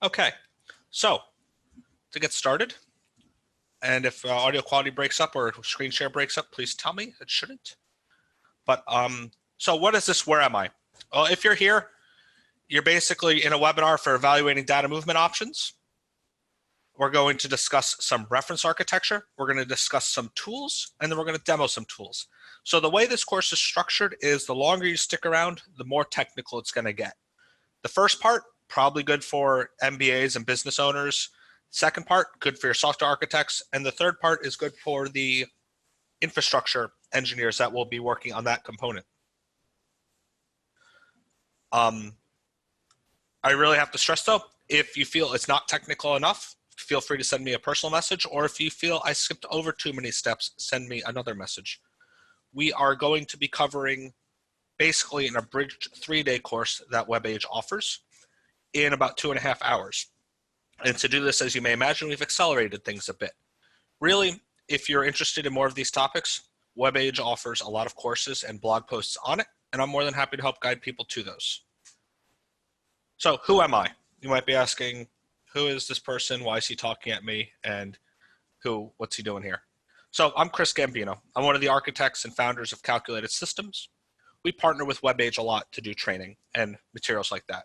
Okay, so to get started, and if audio quality breaks up or screen share breaks up, please tell me. It shouldn't. But so what is this? Where am I? Well, if you're here, you're basically in a webinar for evaluating data movement options. We're going to discuss some reference architecture. We're going to discuss some tools, and then we're going to demo some tools. So the way this course is structured is the longer you stick around, the more technical it's going to get. The first part, probably good for MBAs and business owners. Second part, good for your software architects. And the third part is good for the infrastructure engineers that will be working on that component. I really have to stress though, if you feel it's not technical enough, feel free to send me a personal message, or if you feel I skipped over too many steps, send me another message. We are going to be covering basically an abridged 3-day course that WebAge offers in about 2.5 hours. And to do this, as you may imagine, we've accelerated things a bit. Really, if you're interested in more of these topics, WebAge offers a lot of courses and blog posts on it, and I'm more than happy to help guide people to those. So who am I? You might be asking, who is this person? Why is he talking at me? And what's he doing here? So I'm Chris Gambino. I'm one of the architects and founders of Calculated Systems. We partner with WebAge a lot to do training and materials like that.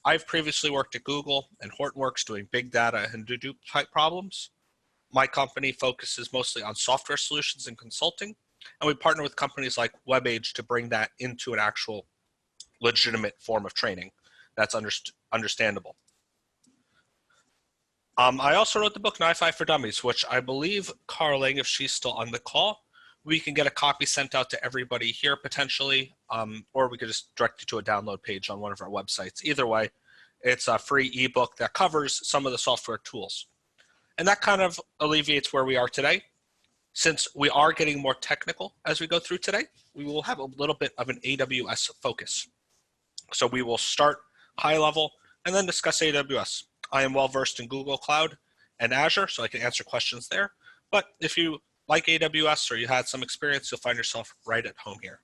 I've previously worked at Google and Hortonworks doing big data and Hadoop type problems. My company focuses mostly on software solutions and consulting, and we partner with companies like WebAge to bring that into an actual legitimate form of training that's understandable. I also wrote the book NiFi for Dummies, which I believe Carling, if she's still on the call, we can get a copy sent out to everybody here potentially, or we could just direct you to a download page on one of our websites. Either way, it's a free ebook that covers some of the software tools. And that kind of alleviates where we are today. Since we are getting more technical as we go through today, we will have a little bit of an AWS focus. So we will start high level and then discuss AWS. I am well versed in Google Cloud and Azure, so I can answer questions there. But if you like AWS or you had some experience, you'll find yourself right at home here.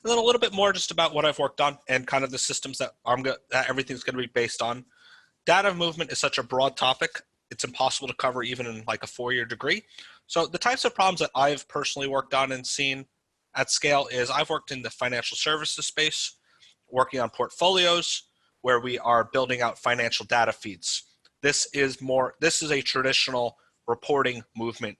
And then a little bit more just about what I've worked on and kind of the systems that everything's going to be based on. Data movement is such a broad topic, it's impossible to cover even in like a 4-year degree. So the types of problems that I've personally worked on and seen at scale is I've worked in the financial services space, working on portfolios where we are building out financial data feeds. This is a traditional reporting movement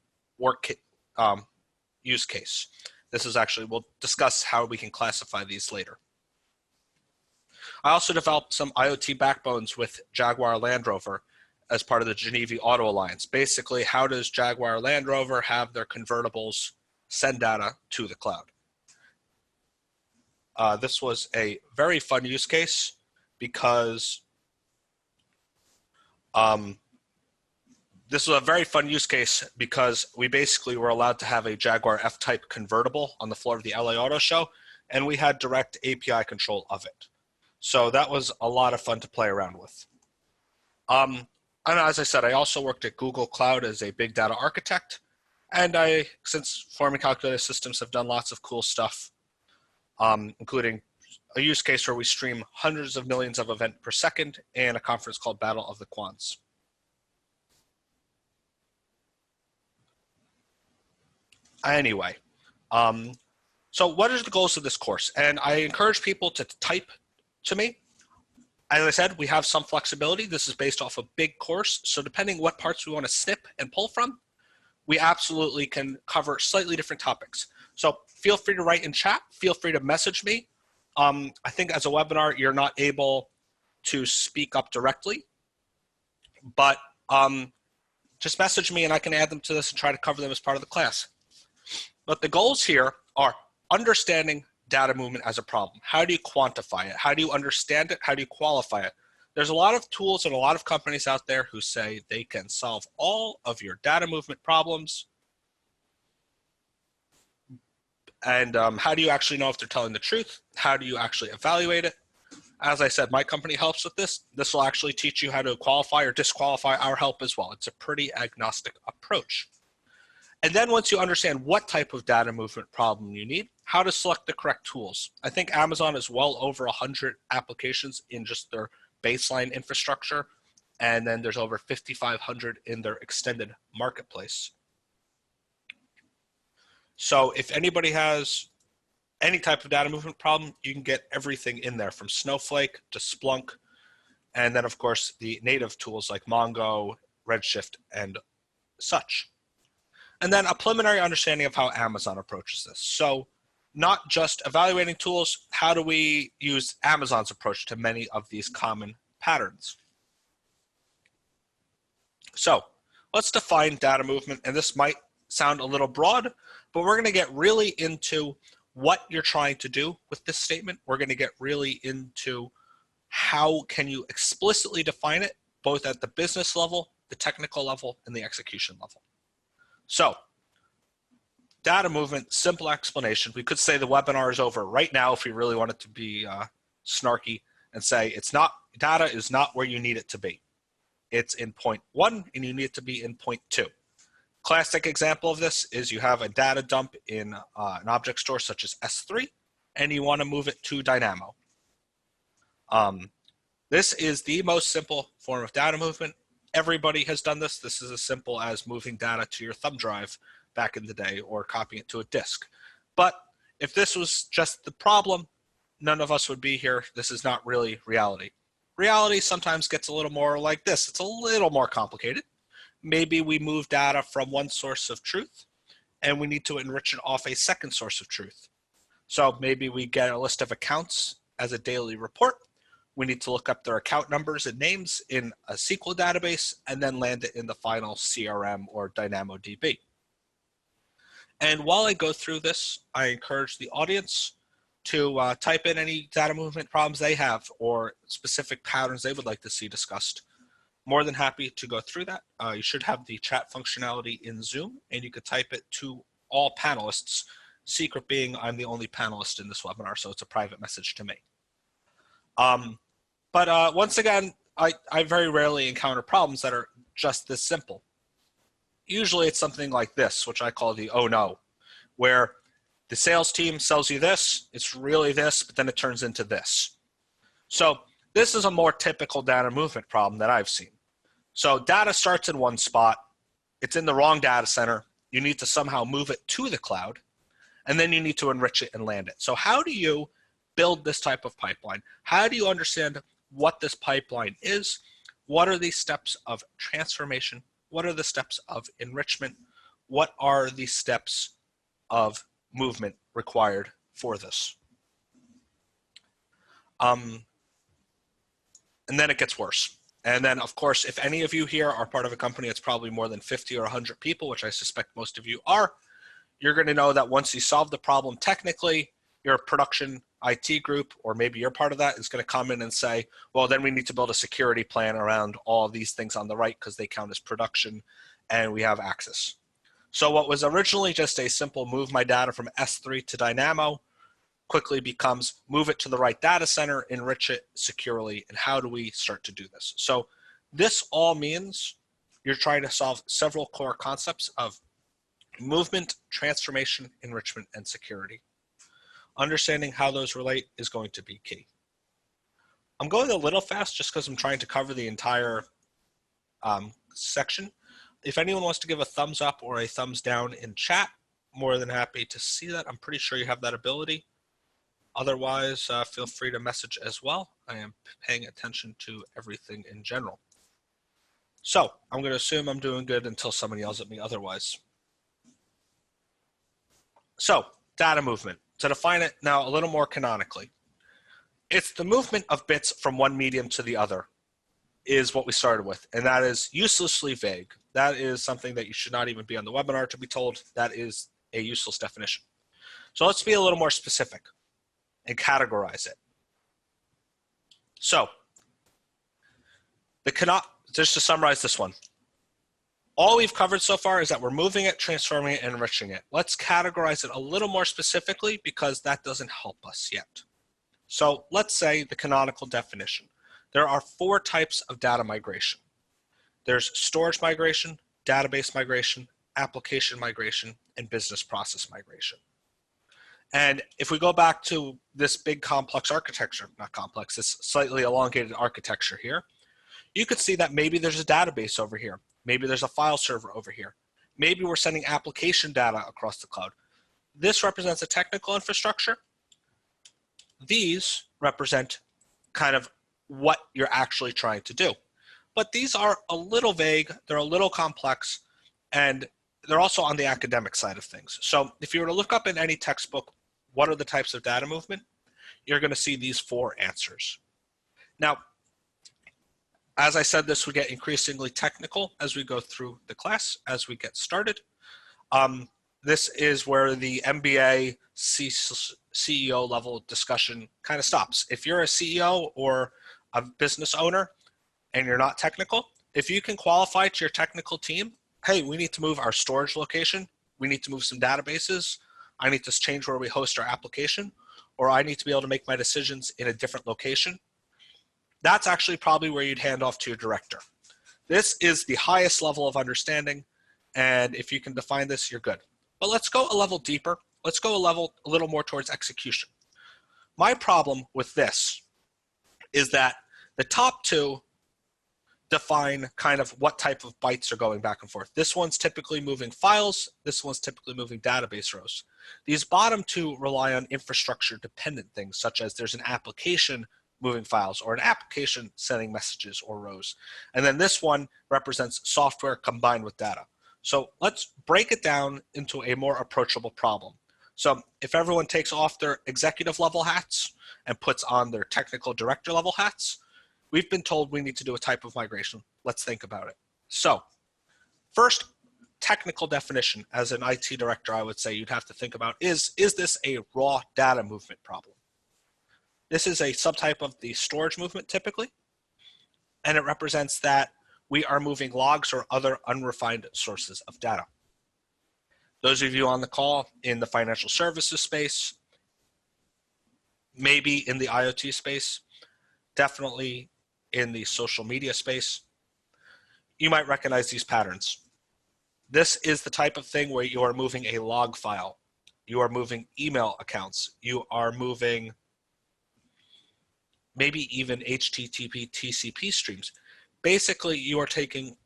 use case. This is actually, we'll discuss how we can classify these later. I also developed some IoT backbones with Jaguar Land Rover as part of the Geneva Auto Alliance. Basically, how does Jaguar Land Rover have their convertibles send data to the cloud? This was a very fun use case because we basically were allowed to have a Jaguar F-Type convertible on the floor of the LA Auto Show, and we had direct API control of it. So that was a lot of fun to play around with. And as I said, I also worked at Google Cloud as a big data architect, and since forming Calculated Systems, have done lots of cool stuff, including a use case where we stream hundreds of millions of events per second and a conference called Battle of the Quants. Anyway, so what are the goals of this course? And I encourage people to type to me. As I said, we have some flexibility. This is based off a big course. So depending what parts we want to snip and pull from, we absolutely can cover slightly different topics. So feel free to write in chat. Feel free to message me. I think as a webinar, you're not able to speak up directly, but just message me and I can add them to this and try to cover them as part of the class. But the goals here are understanding data movement as a problem. How do you quantify it? How do you understand it? How do you qualify it? There's a lot of tools and a lot of companies out there who say they can solve all of your data movement problems. And how do you actually know if they're telling the truth? How do you actually evaluate it? As I said, my company helps with this. This will actually teach you how to qualify or disqualify our help as well. It's a pretty agnostic approach. And then once you understand what type of data movement problem you need, how to select the correct tools. I think Amazon is well over 100 applications in just their baseline infrastructure, and then there's over 5,500 in their extended marketplace. So if anybody has any type of data movement problem, you can get everything in there from Snowflake to Splunk, and then of course the native tools like Mongo, Redshift, and such. And then a preliminary understanding of how Amazon approaches this. So not just evaluating tools, how do we use Amazon's approach to many of these common patterns? So let's define data movement, and this might sound a little broad, but we're going to get really into what you're trying to do with this statement. We're going to get really into how can you explicitly define it, both at the business level, the technical level, and the execution level. So data movement, simple explanation. We could say the webinar is over right now if we really wanted to be snarky and say it's not, data is not where you need it to be. It's in point 1 and you need it to be in point 2. Classic example of this is you have a data dump in an object store such as S3 and you want to move it to Dynamo. This is the most simple form of data movement. Everybody has done this. This is as simple as moving data to your thumb drive back in the day or copying it to a disk. But if this was just the problem, none of us would be here. This is not really reality. Reality sometimes gets a little more like this. It's a little more complicated. Maybe we move data from one source of truth and we need to enrich it off a second source of truth. So maybe we get a list of accounts as a daily report. We need to look up their account numbers and names in a SQL database and then land it in the final CRM or DynamoDB. And while I go through this, I encourage the audience to type in any data movement problems they have or specific patterns they would like to see discussed. More than happy to go through that. You should have the chat functionality in Zoom and you could type it to all panelists. Secret being I'm the only panelist in this webinar, so it's a private message to me. But once again, I very rarely encounter problems that are just this simple. Usually it's something like this, which I call the oh no, where the sales team sells you this, it's really this, but then it turns into this. So this is a more typical data movement problem that I've seen. So data starts in one spot, it's in the wrong data center, you need to somehow move it to the cloud, and then you need to enrich it and land it. So how do you build this type of pipeline? How do you understand what this pipeline is? What are the steps of transformation? What are the steps of enrichment? What are the steps of movement required for this? And then it gets worse. And then, of course, if any of you here are part of a company that's probably more than 50 or 100 people, which I suspect most of you are, you're going to know that once you solve the problem technically, your production IT group, or maybe you're part of that, is going to come in and say, well, then we need to build a security plan around all of these things on the right because they count as production and we have access. So what was originally just a simple move my data from S3 to Dynamo quickly becomes move it to the right data center, enrich it securely, and how do we start to do this? So this all means you're trying to solve several core concepts of movement, transformation, enrichment, and security. Understanding how those relate is going to be key. I'm going a little fast just because I'm trying to cover the entire section. If anyone wants to give a thumbs up or a thumbs down in chat, more than happy to see that. I'm pretty sure you have that ability. Otherwise, feel free to message as well. I am paying attention to everything in general. So I'm going to assume I'm doing good until someone yells at me otherwise. So data movement. To define it now a little more canonically, it's the movement of bits from one medium to the other is what we started with, and that is uselessly vague. That is something that you should not even be on the webinar to be told. That is a useless definition. So let's be a little more specific and categorize it. So just to summarize this one, all we've covered so far is that we're moving it, transforming it, and enriching it. Let's categorize it a little more specifically because that doesn't help us yet. So let's say the canonical definition. There are 4 types of data migration. There's storage migration, database migration, application migration, and business process migration. And if we go back to this big complex architecture, not complex, this slightly elongated architecture here, you could see that maybe there's a database over here. Maybe there's a file server over here. Maybe we're sending application data across the cloud. This represents a technical infrastructure. These represent kind of what you're actually trying to do. But these are a little vague, they're a little complex, and they're also on the academic side of things. So if you were to look up in any textbook, what are the types of data movement, you're going to see these 4 answers. Now, as I said, this will get increasingly technical as we go through the class, as we get started. This is where the MBA CEO level discussion kind of stops. If you're a CEO or a business owner and you're not technical, if you can qualify to your technical team, hey, we need to move our storage location, we need to move some databases, I need to change where we host our application, or I need to be able to make my decisions in a different location, that's actually probably where you'd hand off to your director. This is the highest level of understanding, and if you can define this, you're good. But let's go a level deeper. Let's go a little more towards execution. My problem with this is that the top 2 define kind of what type of bytes are going back and forth. This one's typically moving files. This one's typically moving database rows. These bottom 2 rely on infrastructure dependent things, such as there's an application moving files or an application sending messages or rows. And then this one represents software combined with data. So let's break it down into a more approachable problem. So if everyone takes off their executive level hats and puts on their technical director level hats, we've been told we need to do a type of migration. Let's think about it. So first, technical definition. As an IT director, I would say you'd have to think about, is this a raw data movement problem? This is a subtype of the storage movement typically, and it represents that we are moving logs or other unrefined sources of data. Those of you on the call in the financial services space, maybe in the IoT space, definitely in the social media space, you might recognize these patterns. This is the type of thing where you are moving a log file, you are moving email accounts, you are moving maybe even HTTP, TCP streams. Basically, you are taking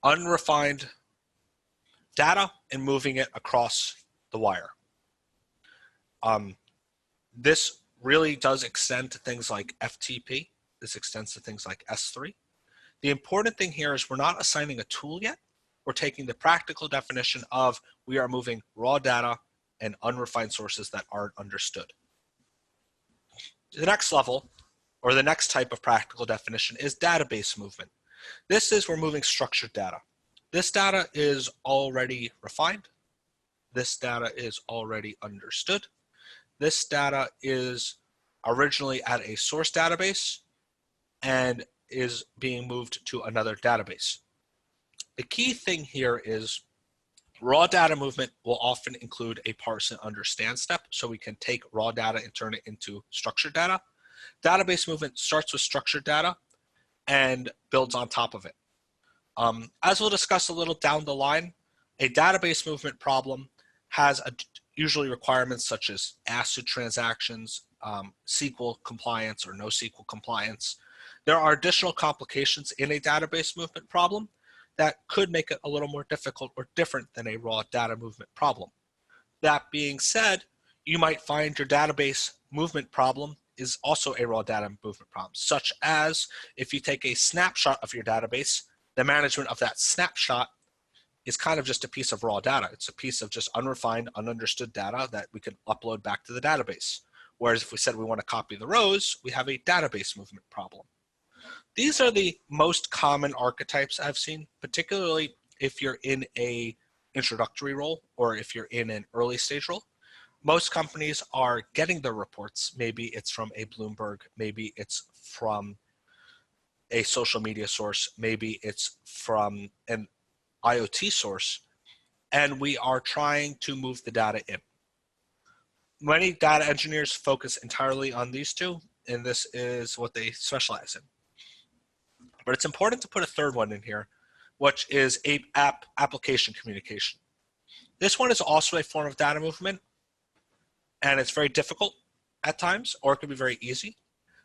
unrefined data and moving it across the wire. This really does extend to things like FTP. This extends to things like S3. The important thing here is we're not assigning a tool yet. We're taking the practical definition of we are moving raw data and unrefined sources that aren't understood. The next level, or the next type of practical definition, is database movement. This is we're moving structured data. This data is already refined. This data is already understood. This data is originally at a source database and is being moved to another database. The key thing here is raw data movement will often include a parse and understand step, so we can take raw data and turn it into structured data. Database movement starts with structured data and builds on top of it. As we'll discuss a little down the line, a database movement problem has usually requirements such as ACID transactions, SQL compliance or NoSQL compliance. There are additional complications in a database movement problem that could make it a little more difficult or different than a raw data movement problem. That being said, you might find your database movement problem is also a raw data movement problem, such as if you take a snapshot of your database, the management of that snapshot is kind of just a piece of raw data. It's a piece of just unrefined, ununderstood data that we can upload back to the database. Whereas if we said we want to copy the rows, we have a database movement problem. These are the most common archetypes I've seen, particularly if you're in a introductory role or if you're in an early stage role. Most companies are getting their reports. Maybe it's from a Bloomberg, maybe it's from a social media source, maybe it's from an IoT source, and we are trying to move the data in. Many data engineers focus entirely on these two, and this is what they specialize in. But it's important to put a third one in here, which is application communication. This one is also a form of data movement, and it's very difficult at times, or it could be very easy.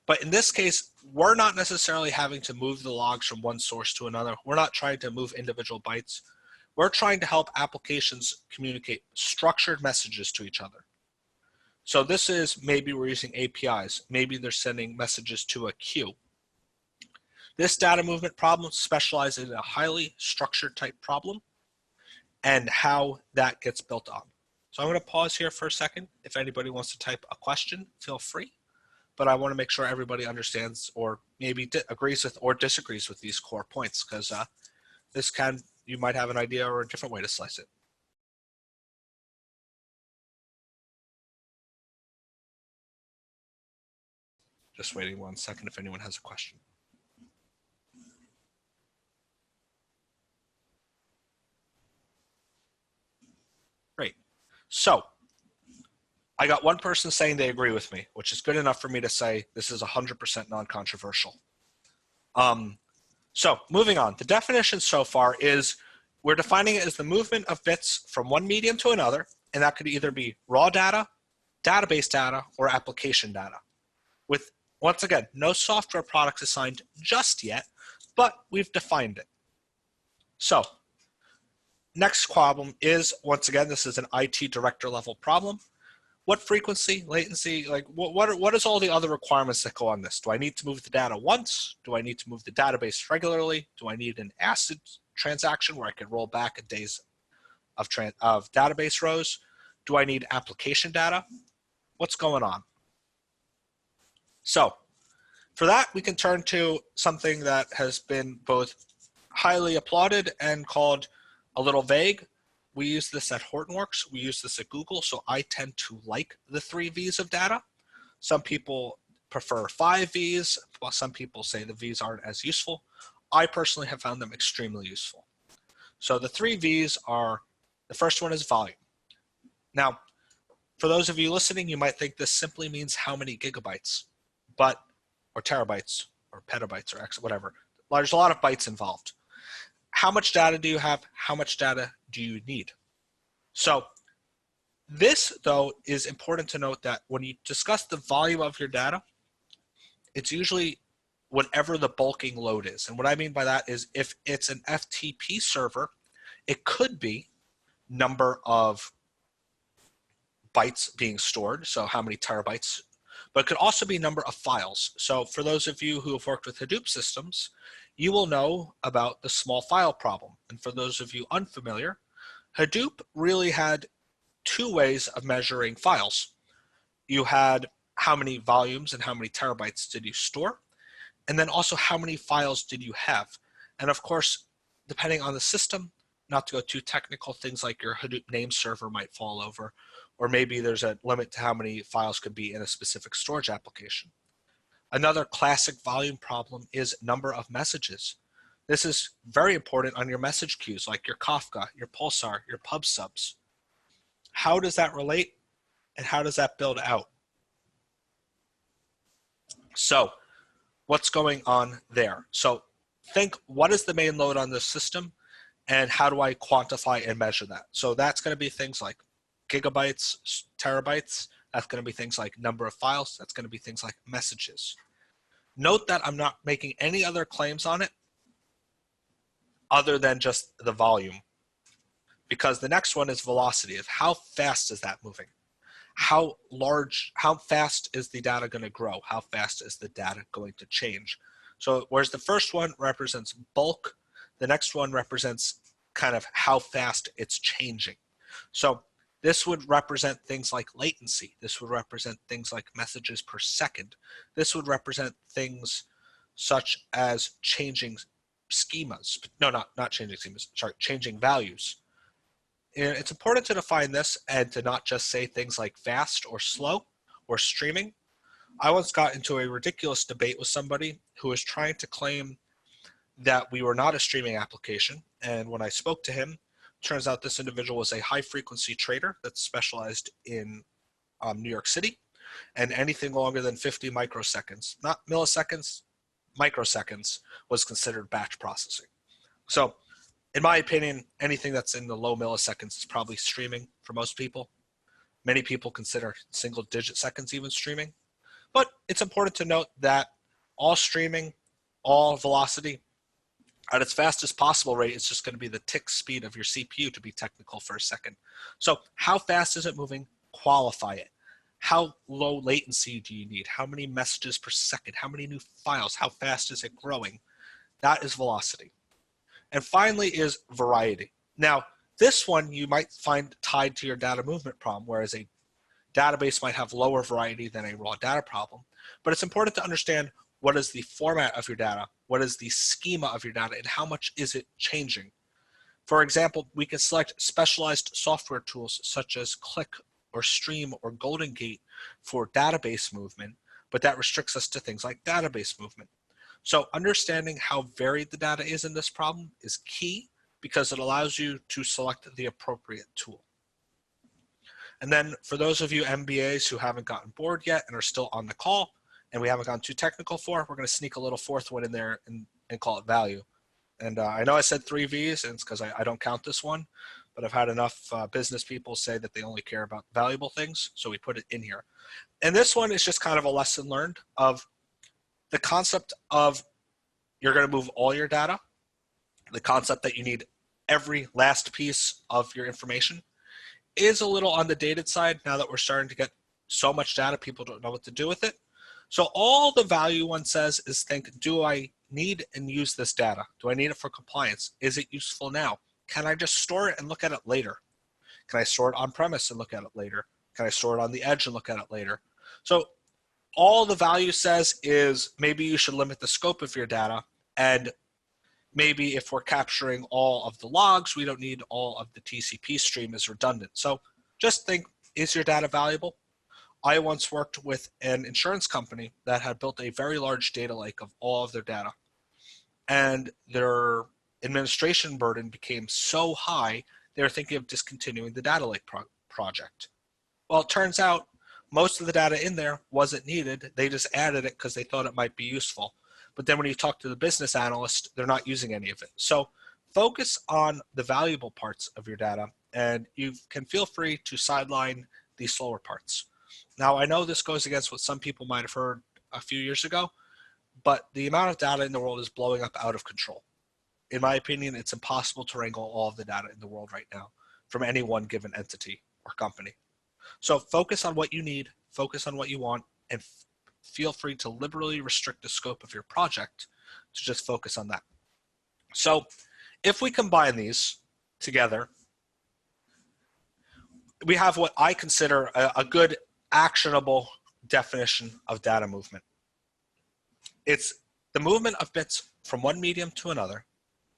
But in this case, we're not necessarily having to move the logs from one source to another. We're not trying to move individual bytes. We're trying to help applications communicate structured messages to each other. So this is, maybe we're using APIs. Maybe they're sending messages to a queue. This data movement problem specializes in a highly structured type problem and how that gets built on. So I'm going to pause here for a second. If anybody wants to type a question, feel free. But I want to make sure everybody understands or maybe agrees with or disagrees with these core points, because you might have an idea or a different way to slice it. Just waiting 1 second if anyone has a question. Great. So I got one person saying they agree with me, which is good enough for me to say this is 100% non-controversial. So moving on, the definition so far is we're defining it as the movement of bits from one medium to another, and that could either be raw data, database data, or application data. With, once again, no software products assigned just yet, but we've defined it. So next problem is, once again, this is an IT director level problem. What frequency, latency, like what is all the other requirements that go on this? Do I need to move the data once? Do I need to move the database regularly? Do I need an ACID transaction where I can roll back days of database rows? Do I need application data? What's going on? So for that, we can turn to something that has been both highly applauded and called a little vague. We use this at Hortonworks. We use this at Google. So I tend to like the 3 V's of data. Some people prefer 5 V's, while some people say the V's aren't as useful. I personally have found them extremely useful. So the 3 V's are, the first one is volume. Now, for those of you listening, you might think this simply means how many gigabytes, or terabytes, or petabytes, or whatever. There's a lot of bytes involved. How much data do you have? How much data do you need? So this, though, is important to note that when you discuss the volume of your data, it's usually whatever the bulking load is. And what I mean by that is if it's an FTP server, it could be number of bytes being stored, so how many terabytes, but it could also be number of files. So for those of you who have worked with Hadoop systems, you will know about the small file problem. And for those of you unfamiliar, Hadoop really had 2 ways of measuring files. You had how many volumes and how many terabytes did you store, and then also how many files did you have. And of course, depending on the system, not to go too technical, things like your Hadoop name server might fall over, or maybe there's a limit to how many files could be in a specific storage application. Another classic volume problem is number of messages. This is very important on your message queues, like your Kafka, your Pulsar, your pub subs. How does that relate, and how does that build out? So what's going on there? So think, what is the main load on this system, and how do I quantify and measure that? So that's going to be things like gigabytes, terabytes. That's going to be things like number of files. That's going to be things like messages. Note that I'm not making any other claims on it other than just the volume, because the next one is velocity, of how fast is that moving? How fast is the data going to grow? How fast is the data going to change? So whereas the first one represents bulk, the next one represents kind of how fast it's changing. So this would represent things like latency. This would represent things like messages per second. This would represent things such as changing schemas. No, not changing schemas, sorry, changing values. And it's important to define this and to not just say things like fast or slow or streaming. I once got into a ridiculous debate with somebody who was trying to claim that we were not a streaming application. And when I spoke to him, turns out this individual was a high frequency trader that specialized in New York City, and anything longer than 50 microseconds, not milliseconds, microseconds, was considered batch processing. So in my opinion, anything that's in the low milliseconds is probably streaming for most people. Many people consider single-digit seconds even streaming. But it's important to note that all streaming, all velocity, at its fastest possible rate is just going to be the tick speed of your CPU, to be technical for a second. So how fast is it moving? Qualify it. How low latency do you need? How many messages per second? How many new files? How fast is it growing? That is velocity. And finally is variety. Now, this one you might find tied to your data movement problem, whereas a database might have lower variety than a raw data problem. But it's important to understand what is the format of your data, what is the schema of your data, and how much is it changing. For example, we can select specialized software tools such as Click or Stream or Golden Gate for database movement, but that restricts us to things like database movement. So understanding how varied the data is in this problem is key because it allows you to select the appropriate tool. And then for those of you MBAs who haven't gotten bored yet and are still on the call and we haven't gone too technical for, we're going to sneak a little fourth one in there and call it value. And I know I said 3 V's, and it's because I don't count this one, but I've had enough business people say that they only care about valuable things, so we put it in here. And this one is just kind of a lesson learned of the concept of you're going to move all your data, the concept that you need every last piece of your information is a little on the dated side now that we're starting to get so much data, people don't know what to do with it. So all the value one says is think, do I need and use this data? Do I need it for compliance? Is it useful now? Can I just store it and look at it later? Can I store it on premise and look at it later? Can I store it on the edge and look at it later? So all the value says is maybe you should limit the scope of your data, and maybe if we're capturing all of the logs, we don't need all of the TCP stream as redundant. So just think, is your data valuable? I once worked with an insurance company that had built a very large data lake of all of their data. And their administration burden became so high, they were thinking of discontinuing the data lake project. Well, it turns out most of the data in there wasn't needed. They just added it because they thought it might be useful. But then when you talk to the business analyst, they're not using any of it. So focus on the valuable parts of your data, and you can feel free to sideline the slower parts. Now, I know this goes against what some people might have heard a few years ago, but the amount of data in the world is blowing up out of control. In my opinion, it's impossible to wrangle all of the data in the world right now from any one given entity or company. So focus on what you need, focus on what you want, and feel free to liberally restrict the scope of your project to just focus on that. So if we combine these together, we have what I consider a good actionable definition of data movement. It's the movement of bits from one medium to another,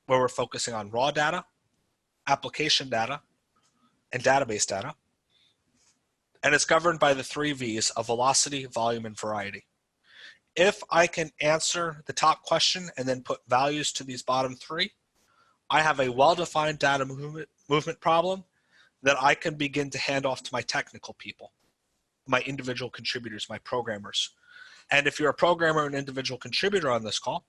where we're focusing on raw data, application data, and database data. And it's governed by the 3 V's of velocity, volume, and variety. If I can answer the top question and then put values to these bottom 3, I have a well-defined data movement problem that I can begin to hand off to my technical people, my individual contributors, my programmers. And if you're a programmer and individual contributor on this call,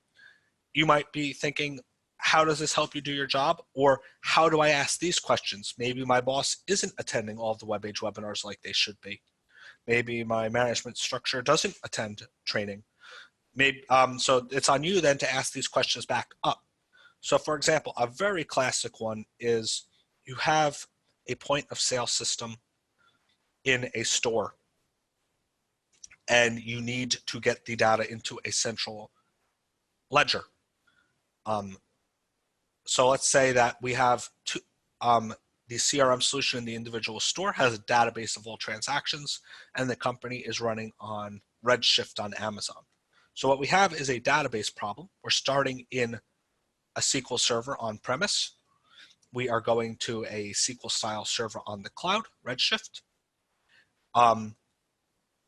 you might be thinking, how does this help you do your job? Or how do I ask these questions? Maybe my boss isn't attending all of the WebAge webinars like they should be. Maybe my management structure doesn't attend training. Maybe, so it's on you then to ask these questions back up. So for example, a very classic one is you have a point of sale system in a store, and you need to get the data into a central ledger. So let's say that we have the CRM solution in the individual store has a database of all transactions, and the company is running on Redshift on Amazon. So what we have is a database problem. We're starting in a SQL server on premise. We are going to a SQL style server on the cloud, Redshift.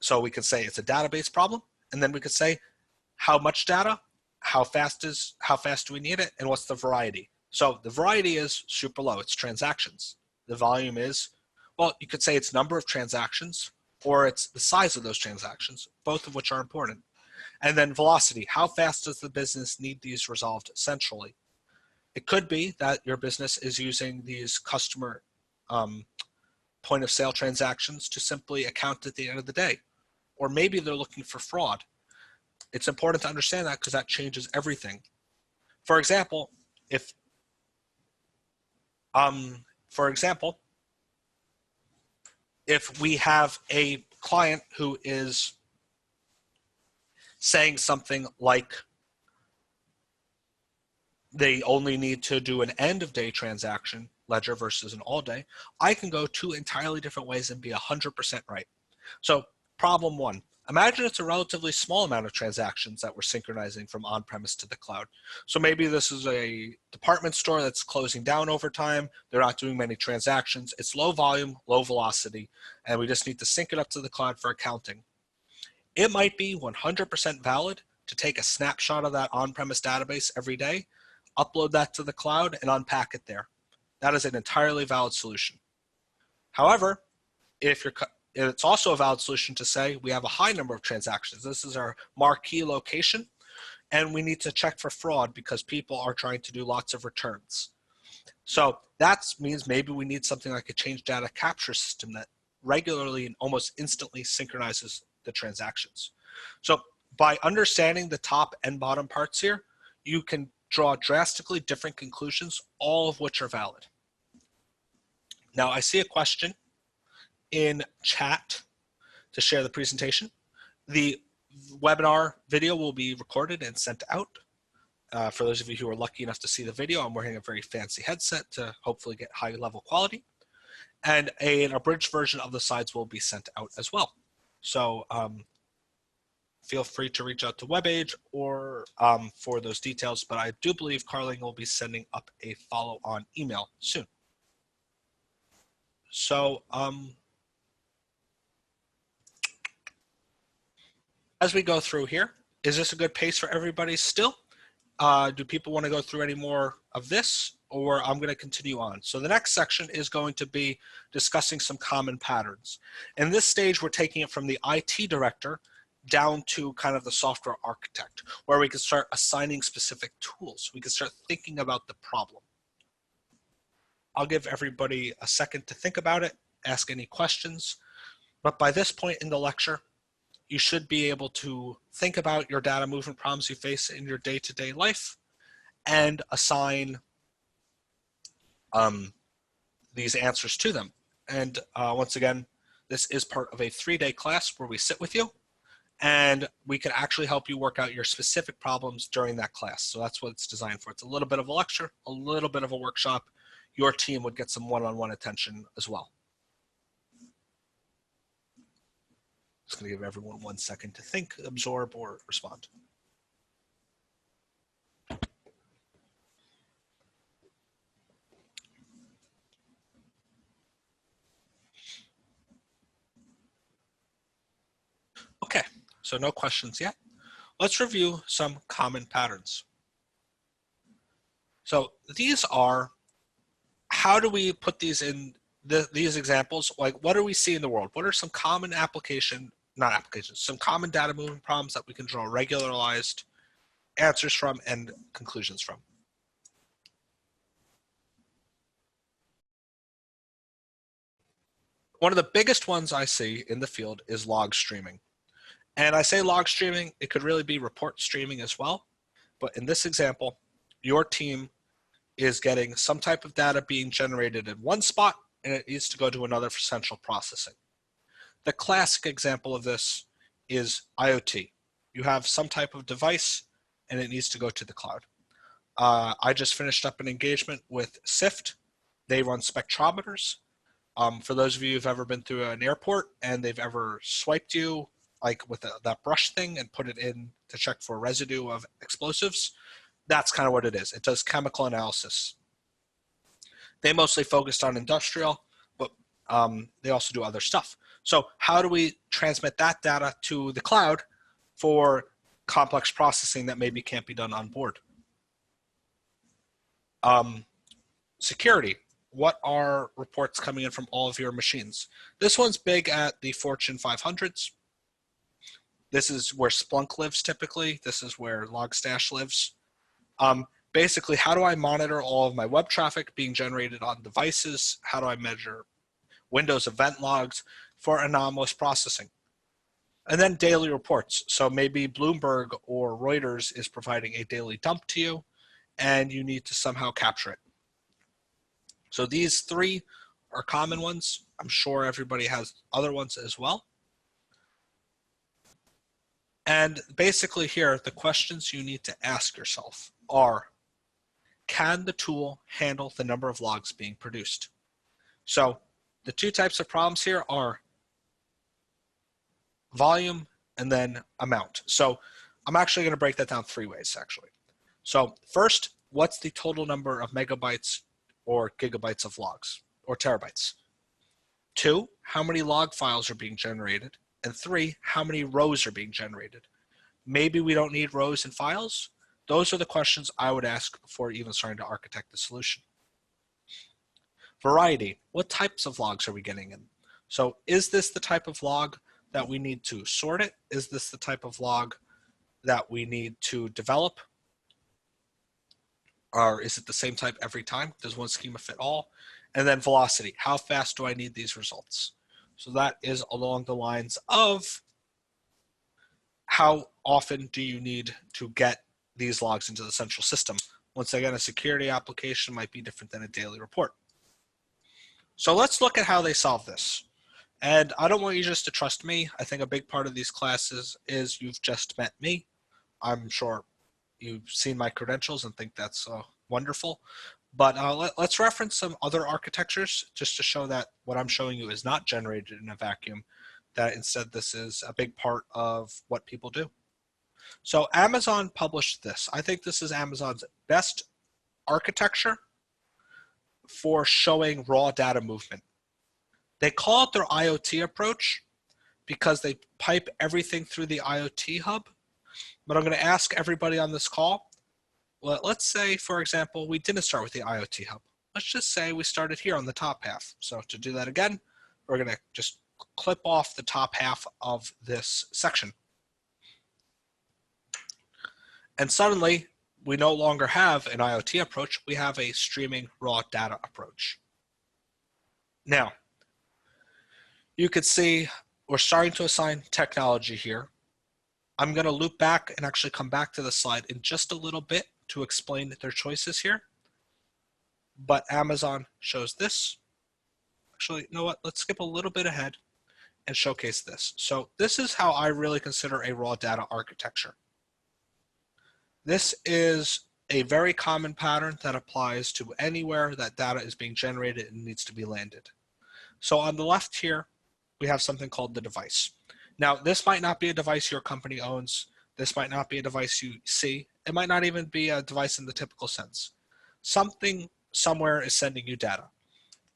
So we can say it's a database problem, and then we could say how much data, how fast do we need it, and what's the variety. So the variety is super low, it's transactions. The volume is, well, you could say it's number of transactions, or it's the size of those transactions, both of which are important. And then velocity, how fast does the business need these resolved centrally? It could be that your business is using these customer point of sale transactions to simply account at the end of the day. Or maybe they're looking for fraud. It's important to understand that because that changes everything. For example, if we have a client who is saying something like they only need to do an end of day transaction ledger versus an all day, I can go two entirely different ways and be 100% right. So problem one, imagine it's a relatively small amount of transactions that we're synchronizing from on-premise to the cloud. So maybe this is a department store that's closing down over time. They're not doing many transactions. It's low volume, low velocity, and we just need to sync it up to the cloud for accounting. It might be 100% valid to take a snapshot of that on-premise database every day, upload that to the cloud, and unpack it there. That is an entirely valid solution. However, it's also a valid solution to say we have a high number of transactions. This is our marquee location, and we need to check for fraud because people are trying to do lots of returns. So that means maybe we need something like a change data capture system that regularly and almost instantly synchronizes the transactions. So by understanding the top and bottom parts here, you can draw drastically different conclusions, all of which are valid. Now I see a question in chat to share the presentation. The webinar video will be recorded and sent out. For those of you who are lucky enough to see the video, I'm wearing a very fancy headset to hopefully get high level quality. And an abridged version of the slides will be sent out as well. So feel free to reach out to WebAge or for those details, but I do believe Carling will be sending up a follow-on email soon. So as we go through here, is this a good pace for everybody still? Do people want to go through any more of this, or I'm going to continue on? So the next section is going to be discussing some common patterns. In this stage, we're taking it from the IT director down to kind of the software architect, where we can start assigning specific tools. We can start thinking about the problem. I'll give everybody a second to think about it, ask any questions. But by this point in the lecture, you should be able to think about your data movement problems you face in your day-to-day life and assign these answers to them. And once again, this is part of a 3-day class where we sit with you and we can actually help you work out your specific problems during that class. So that's what it's designed for. It's a little bit of a lecture, a little bit of a workshop. Your team would get some one-on-one attention as well. Just gonna give everyone 1 second to think, absorb, or respond. Okay, so no questions yet. Let's review some common patterns. So these are, how do we put these in these examples? Like, what do we see in the world? What are some common some common data movement problems that we can draw regularized answers from and conclusions from? One of the biggest ones I see in the field is log streaming. And I say log streaming, it could really be report streaming as well. But in this example, your team is getting some type of data being generated in one spot, and it needs to go to another for central processing. The classic example of this is IoT. You have some type of device, and it needs to go to the cloud. I just finished up an engagement with SIFT. They run spectrometers. For those of you who've ever been through an airport and they've ever swiped you, like with that brush thing, and put it in to check for residue of explosives, that's kind of what it is. It does chemical analysis. They mostly focused on industrial, but they also do other stuff. So how do we transmit that data to the cloud for complex processing that maybe can't be done on board? Security. What are reports coming in from all of your machines? This one's big at the Fortune 500s. This is where Splunk lives typically. This is where Logstash lives. Basically, how do I monitor all of my web traffic being generated on devices? How do I measure Windows event logs for anomalous processing. And then daily reports. So maybe Bloomberg or Reuters is providing a daily dump to you, and you need to somehow capture it. So these three are common ones. I'm sure everybody has other ones as well. And basically here, the questions you need to ask yourself are, can the tool handle the number of logs being produced? So the two types of problems here are volume and then amount. So I'm actually going to break that down three ways, actually. So first, what's the total number of megabytes or gigabytes of logs or terabytes? Two, how many log files are being generated? And three, how many rows are being generated? Maybe we don't need rows and files. Those are the questions I would ask before even starting to architect the solution. Variety, what types of logs are we getting in? So is this the type of log that we need to sort it? Is this the type of log that we need to develop? Or is it the same type every time? Does one schema fit all? And then velocity, how fast do I need these results? So that is along the lines of how often do you need to get these logs into the central system? Once again, a security application might be different than a daily report. So let's look at how they solve this. And I don't want you just to trust me. I think a big part of these classes is you've just met me. I'm sure you've seen my credentials and think that's wonderful. But let's reference some other architectures just to show that what I'm showing you is not generated in a vacuum, that instead this is a big part of what people do. So Amazon published this. I think this is Amazon's best architecture for showing raw data movement. They call it their IoT approach because they pipe everything through the IoT hub. But I'm going to ask everybody on this call, well, let's say, for example, we didn't start with the IoT hub. Let's just say we started here on the top half. So to do that again, we're going to just clip off the top half of this section. And suddenly, we no longer have an IoT approach. We have a streaming raw data approach. Now, you could see we're starting to assign technology here. I'm going to loop back and actually come back to the slide in just a little bit to explain their choices here. But Amazon shows this. Actually, you know what? Let's skip a little bit ahead and showcase this. So this is how I really consider a raw data architecture. This is a very common pattern that applies to anywhere that data is being generated and needs to be landed. So on the left here, we have something called the device. Now, this might not be a device your company owns. This might not be a device you see. It might not even be a device in the typical sense. Something somewhere is sending you data.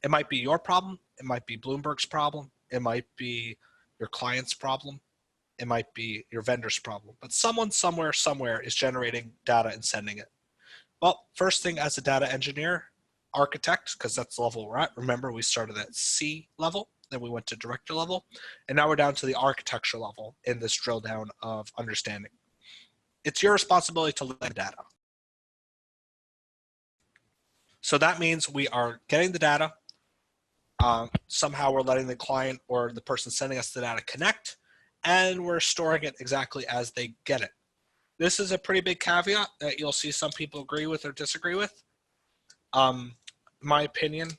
It might be your problem. It might be Bloomberg's problem. It might be your client's problem. It might be your vendor's problem. But someone somewhere is generating data and sending it. Well, first thing as a data engineer, architect, because that's the level we're at. Remember, we started at C level. Then we went to director level, and now we're down to the architecture level in this drill down of understanding. It's your responsibility to land data. So that means we are getting the data. Somehow we're letting the client or the person sending us the data connect, and we're storing it exactly as they get it. This is a pretty big caveat that you'll see some people agree with or disagree with. My opinion,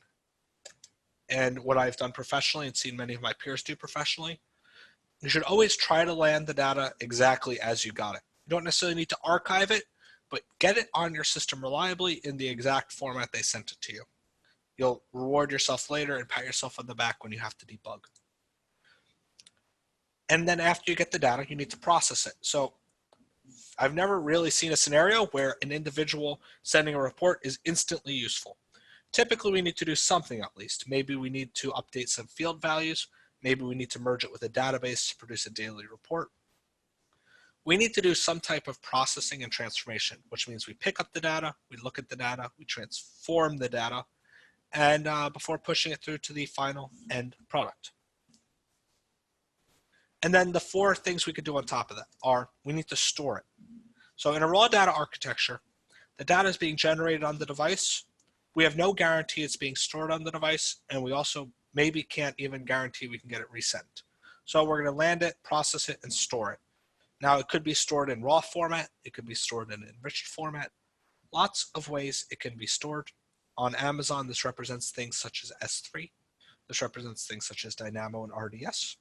and what I've done professionally and seen many of my peers do professionally, you should always try to land the data exactly as you got it. You don't necessarily need to archive it, but get it on your system reliably in the exact format they sent it to you. You'll reward yourself later and pat yourself on the back when you have to debug. And then after you get the data, you need to process it. So I've never really seen a scenario where an individual sending a report is instantly useful. Typically, we need to do something at least. Maybe we need to update some field values. Maybe we need to merge it with a database to produce a daily report. We need to do some type of processing and transformation, which means we pick up the data, we look at the data, we transform the data, and before pushing it through to the final end product. And then the four things we could do on top of that are we need to store it. So in a raw data architecture, the data is being generated on the device. We have no guarantee it's being stored on the device, and we also maybe can't even guarantee we can get it resent. So we're going to land it, process it, and store it. Now it could be stored in raw format. It could be stored in enriched format. Lots of ways it can be stored. On Amazon, this represents things such as S3. This represents things such as Dynamo and RDS.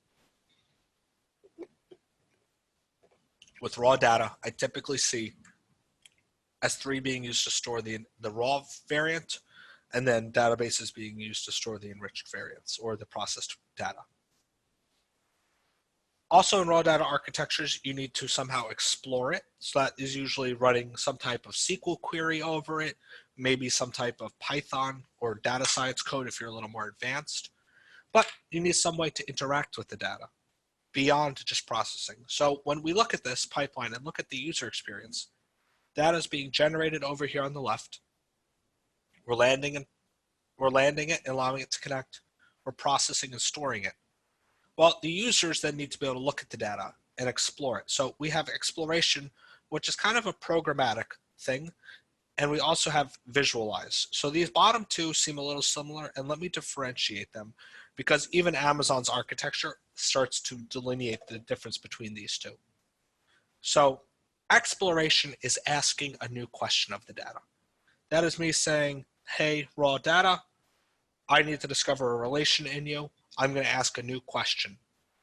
With raw data, I typically see S3 being used to store the raw variant, and then databases being used to store the enriched variants or the processed data. Also in raw data architectures, you need to somehow explore it. So that is usually running some type of SQL query over it, maybe some type of Python or data science code if you're a little more advanced. But you need some way to interact with the data beyond just processing. So when we look at this pipeline and look at the user experience, data is being generated over here on the left. We're landing it and allowing it to connect. We're processing and storing it. Well, the users then need to be able to look at the data and explore it. So we have exploration, which is kind of a programmatic thing, and we also have visualize. So these bottom two seem a little similar, and let me differentiate them because even Amazon's architecture starts to delineate the difference between these two. So exploration is asking a new question of the data. That is me saying, hey, raw data, I need to discover a relation in you. I'm going to ask a new question.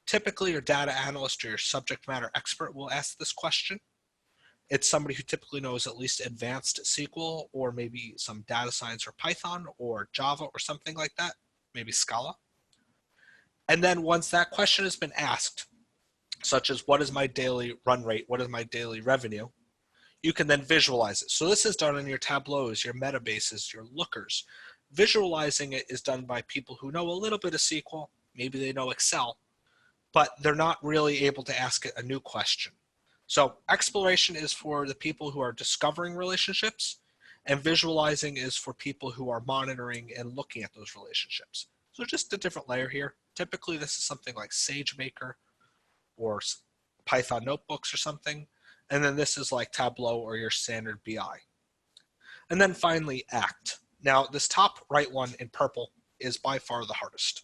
Typically, your data analyst or your subject matter expert will ask this question. It's somebody who typically knows at least advanced SQL or maybe some data science or Python or Java or something like that, maybe Scala. And then once that question has been asked, such as what is my daily run rate, what is my daily revenue, you can then visualize it. So this is done in your Tableaus, your Metabases, your Lookers. Visualizing it is done by people who know a little bit of SQL, maybe they know Excel, but they're not really able to ask it a new question. So exploration is for the people who are discovering relationships, and visualizing is for people who are monitoring and looking at those relationships. So just a different layer here. Typically this is something like SageMaker or Python notebooks or something. And then this is like Tableau or your standard BI. And then finally, act. Now, this top right one in purple is by far the hardest.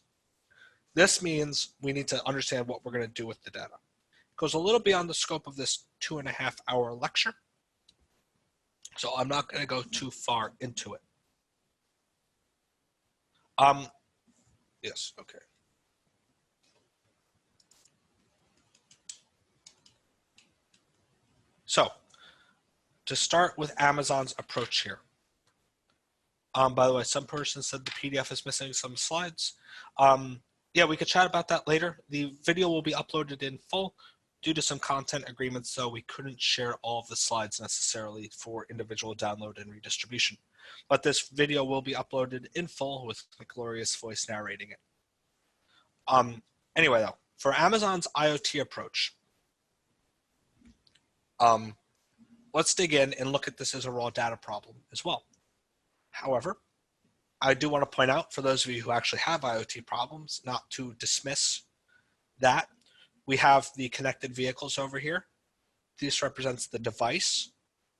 This means we need to understand what we're going to do with the data. It goes a little beyond the scope of this 2.5-hour lecture, so I'm not going to go too far into it. Yes, okay. So, to start with Amazon's approach here. By the way, some person said the PDF is missing some slides. Yeah, we could chat about that later. The video will be uploaded in full due to some content agreements, so we couldn't share all of the slides necessarily for individual download and redistribution. But this video will be uploaded in full with my glorious voice narrating it. Anyway, though, for Amazon's IoT approach, let's dig in and look at this as a raw data problem as well. However, I do want to point out for those of you who actually have IoT problems, not to dismiss that. We have the connected vehicles over here. This represents the device.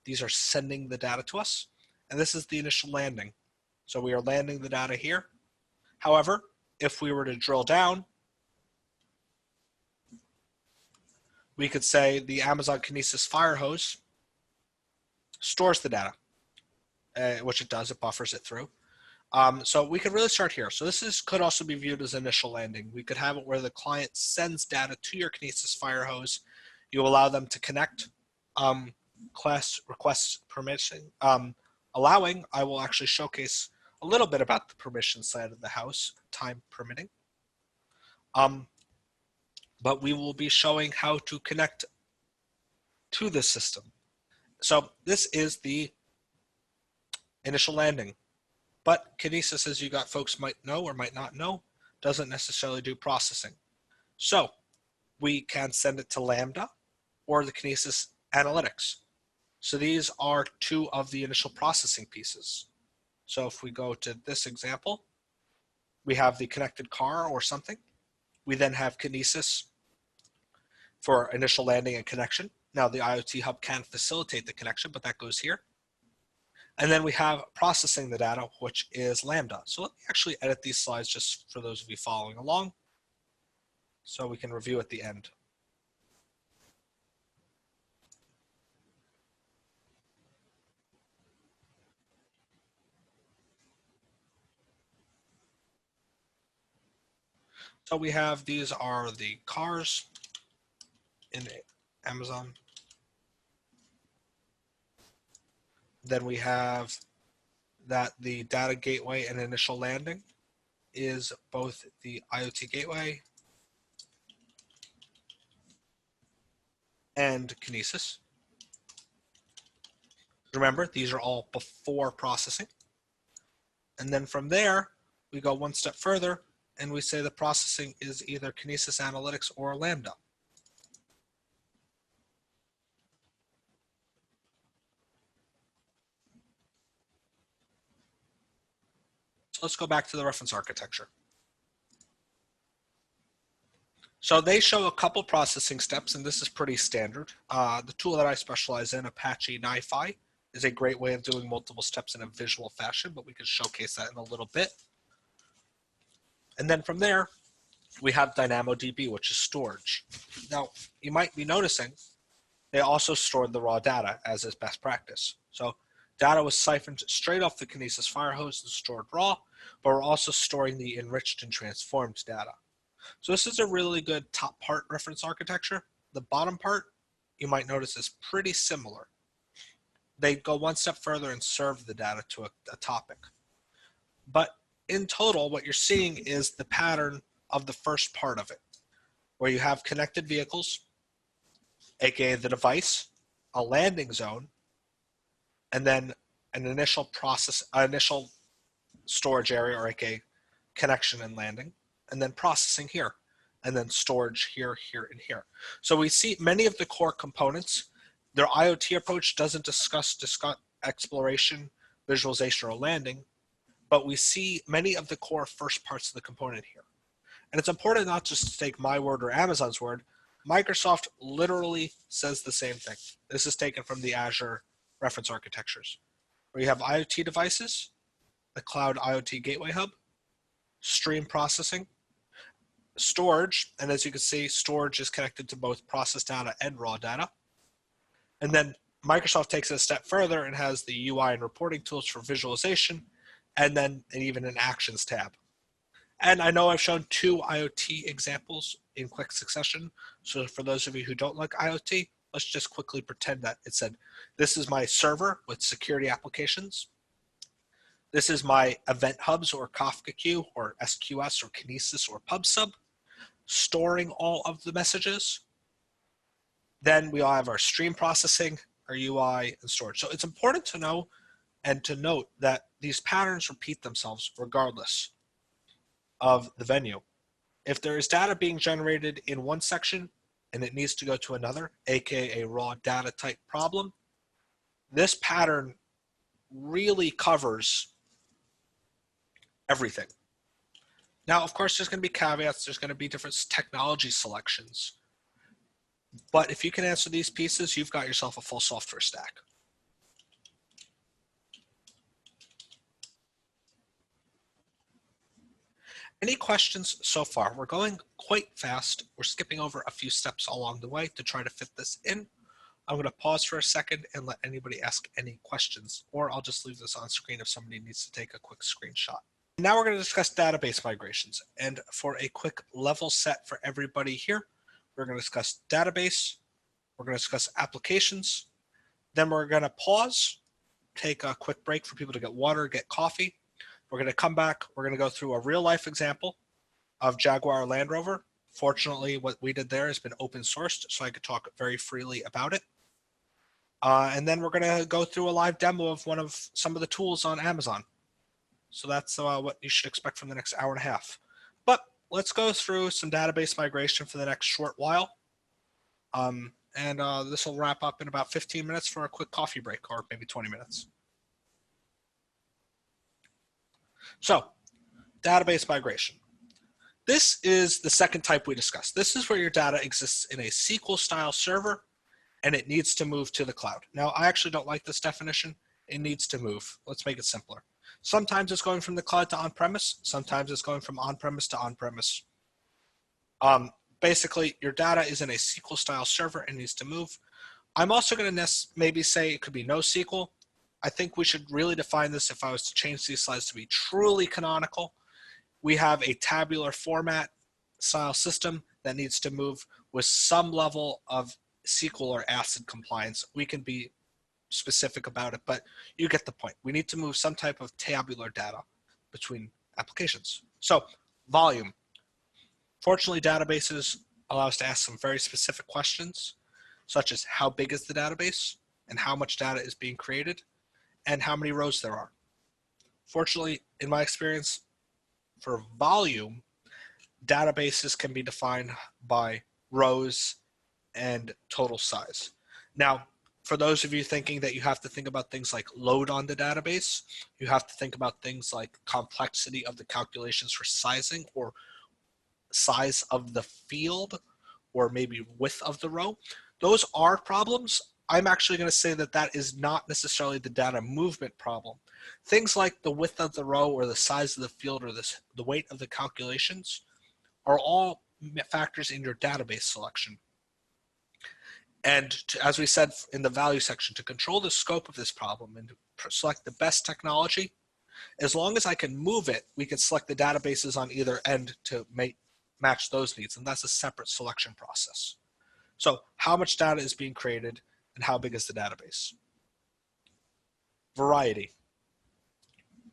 These are sending the data to us. And this is the initial landing. So we are landing the data here. However, if we were to drill down, we could say the Amazon Kinesis fire hose stores the data, which it does, it buffers it through. So we could really start here. So this could also be viewed as initial landing. We could have it where the client sends data to your Kinesis fire hose. You allow them to connect, class requests permission, allowing. I will actually showcase a little bit about the permission side of the house, time permitting. But we will be showing how to connect to this system. So this is the initial landing. But Kinesis, as you got folks might know or might not know, doesn't necessarily do processing. So we can send it to Lambda or the Kinesis analytics. So these are two of the initial processing pieces. So if we go to this example, we have the connected car or something. We then have Kinesis for initial landing and connection. Now the IoT Hub can facilitate the connection, but that goes here. And then we have processing the data, which is Lambda. So let me actually edit these slides just for those of you following along so we can review at the end. So we have, these are the cars in Amazon. Then we have that the data gateway and initial landing is both the IoT gateway and Kinesis. Remember, these are all before processing. And then from there, we go one step further and we say the processing is either Kinesis Analytics or Lambda. So let's go back to the reference architecture. So they show a couple processing steps, and this is pretty standard. The tool that I specialize in, Apache NiFi, is a great way of doing multiple steps in a visual fashion, but we can showcase that in a little bit. And then from there, we have DynamoDB, which is storage. Now, you might be noticing they also stored the raw data, as is best practice. So data was siphoned straight off the Kinesis firehose and stored raw, but we're also storing the enriched and transformed data. So this is a really good top part reference architecture. The bottom part, you might notice, is pretty similar. They go one step further and serve the data to a topic. But in total, what you're seeing is the pattern of the first part of it, where you have connected vehicles, aka the device, a landing zone, and then an initial storage area, or aka connection and landing, and then processing here, and then storage here, here, and here. So we see many of the core components. Their IoT approach doesn't discuss exploration, visualization, or landing, but we see many of the core first parts of the component here. And it's important not just to take my word or Amazon's word. Microsoft literally says the same thing. This is taken from the Azure reference architectures, where you have IoT devices, the Cloud IoT Gateway Hub, stream processing, storage, and as you can see, storage is connected to both processed data and raw data. And then Microsoft takes it a step further and has the UI and reporting tools for visualization, and then even an actions tab. And I know I've shown 2 IoT examples in quick succession. So for those of you who don't like IoT, let's just quickly pretend that it said, this is my server with security applications. This is my event hubs or Kafka queue or SQS or Kinesis or PubSub, storing all of the messages. Then we all have our stream processing, our UI, and storage. So it's important to know and to note that these patterns repeat themselves regardless of the venue. If there is data being generated in one section and it needs to go to another, aka a raw data type problem, this pattern really covers everything. Now, of course, there's going to be caveats. There's going to be different technology selections. But if you can answer these pieces, you've got yourself a full software stack. Any questions so far? We're going quite fast. We're skipping over a few steps along the way to try to fit this in. I'm going to pause for a second and let anybody ask any questions, or I'll just leave this on screen if somebody needs to take a quick screenshot. Now we're going to discuss database migrations. And for a quick level set for everybody here, we're going to discuss database, we're going to discuss applications, then we're going to pause, take a quick break for people to get water, get coffee. We're going to come back, we're going to go through a real life example of Jaguar Land Rover. Fortunately, what we did there has been open sourced, so I could talk very freely about it. And then we're going to go through a live demo of some of the tools on Amazon. So that's what you should expect from the next hour and a half. But let's go through some database migration for the next short while. This will wrap up in about 15 minutes for a quick coffee break, or maybe 20 minutes. So, database migration. This is the second type we discussed. This is where your data exists in a SQL style server and it needs to move to the cloud. Now, I actually don't like this definition. it needs to move. Let's make it simpler. Sometimes it's going from the cloud to on-premise. Sometimes it's going from on-premise to on-premise. Basically, your data is in a SQL style server and needs to move. I'm also going to maybe say it could be NoSQL. I think we should really define this if I was to change these slides to be truly canonical. We have a tabular format style system that needs to move with some level of SQL or ACID compliance. We can be specific about it, but you get the point. We need to move some type of tabular data between applications. So volume. Fortunately, databases allow us to ask some very specific questions, such as how big is the database and how much data is being created and how many rows there are. Fortunately, in my experience, for volume, databases can be defined by rows and total size. Now, for those of you thinking that you have to think about things like load on the database, you have to think about things like complexity of the calculations for sizing or size of the field or maybe width of the row. Those are problems. I'm actually going to say that that is not necessarily the data movement problem. Things like the width of the row or the size of the field or the weight of the calculations are all factors in your database selection. And as we said in the value section, to control the scope of this problem and to select the best technology, as long as I can move it, we can select the databases on either end to match those needs, and that's a separate selection process. So how much data is being created and how big is the database? Variety.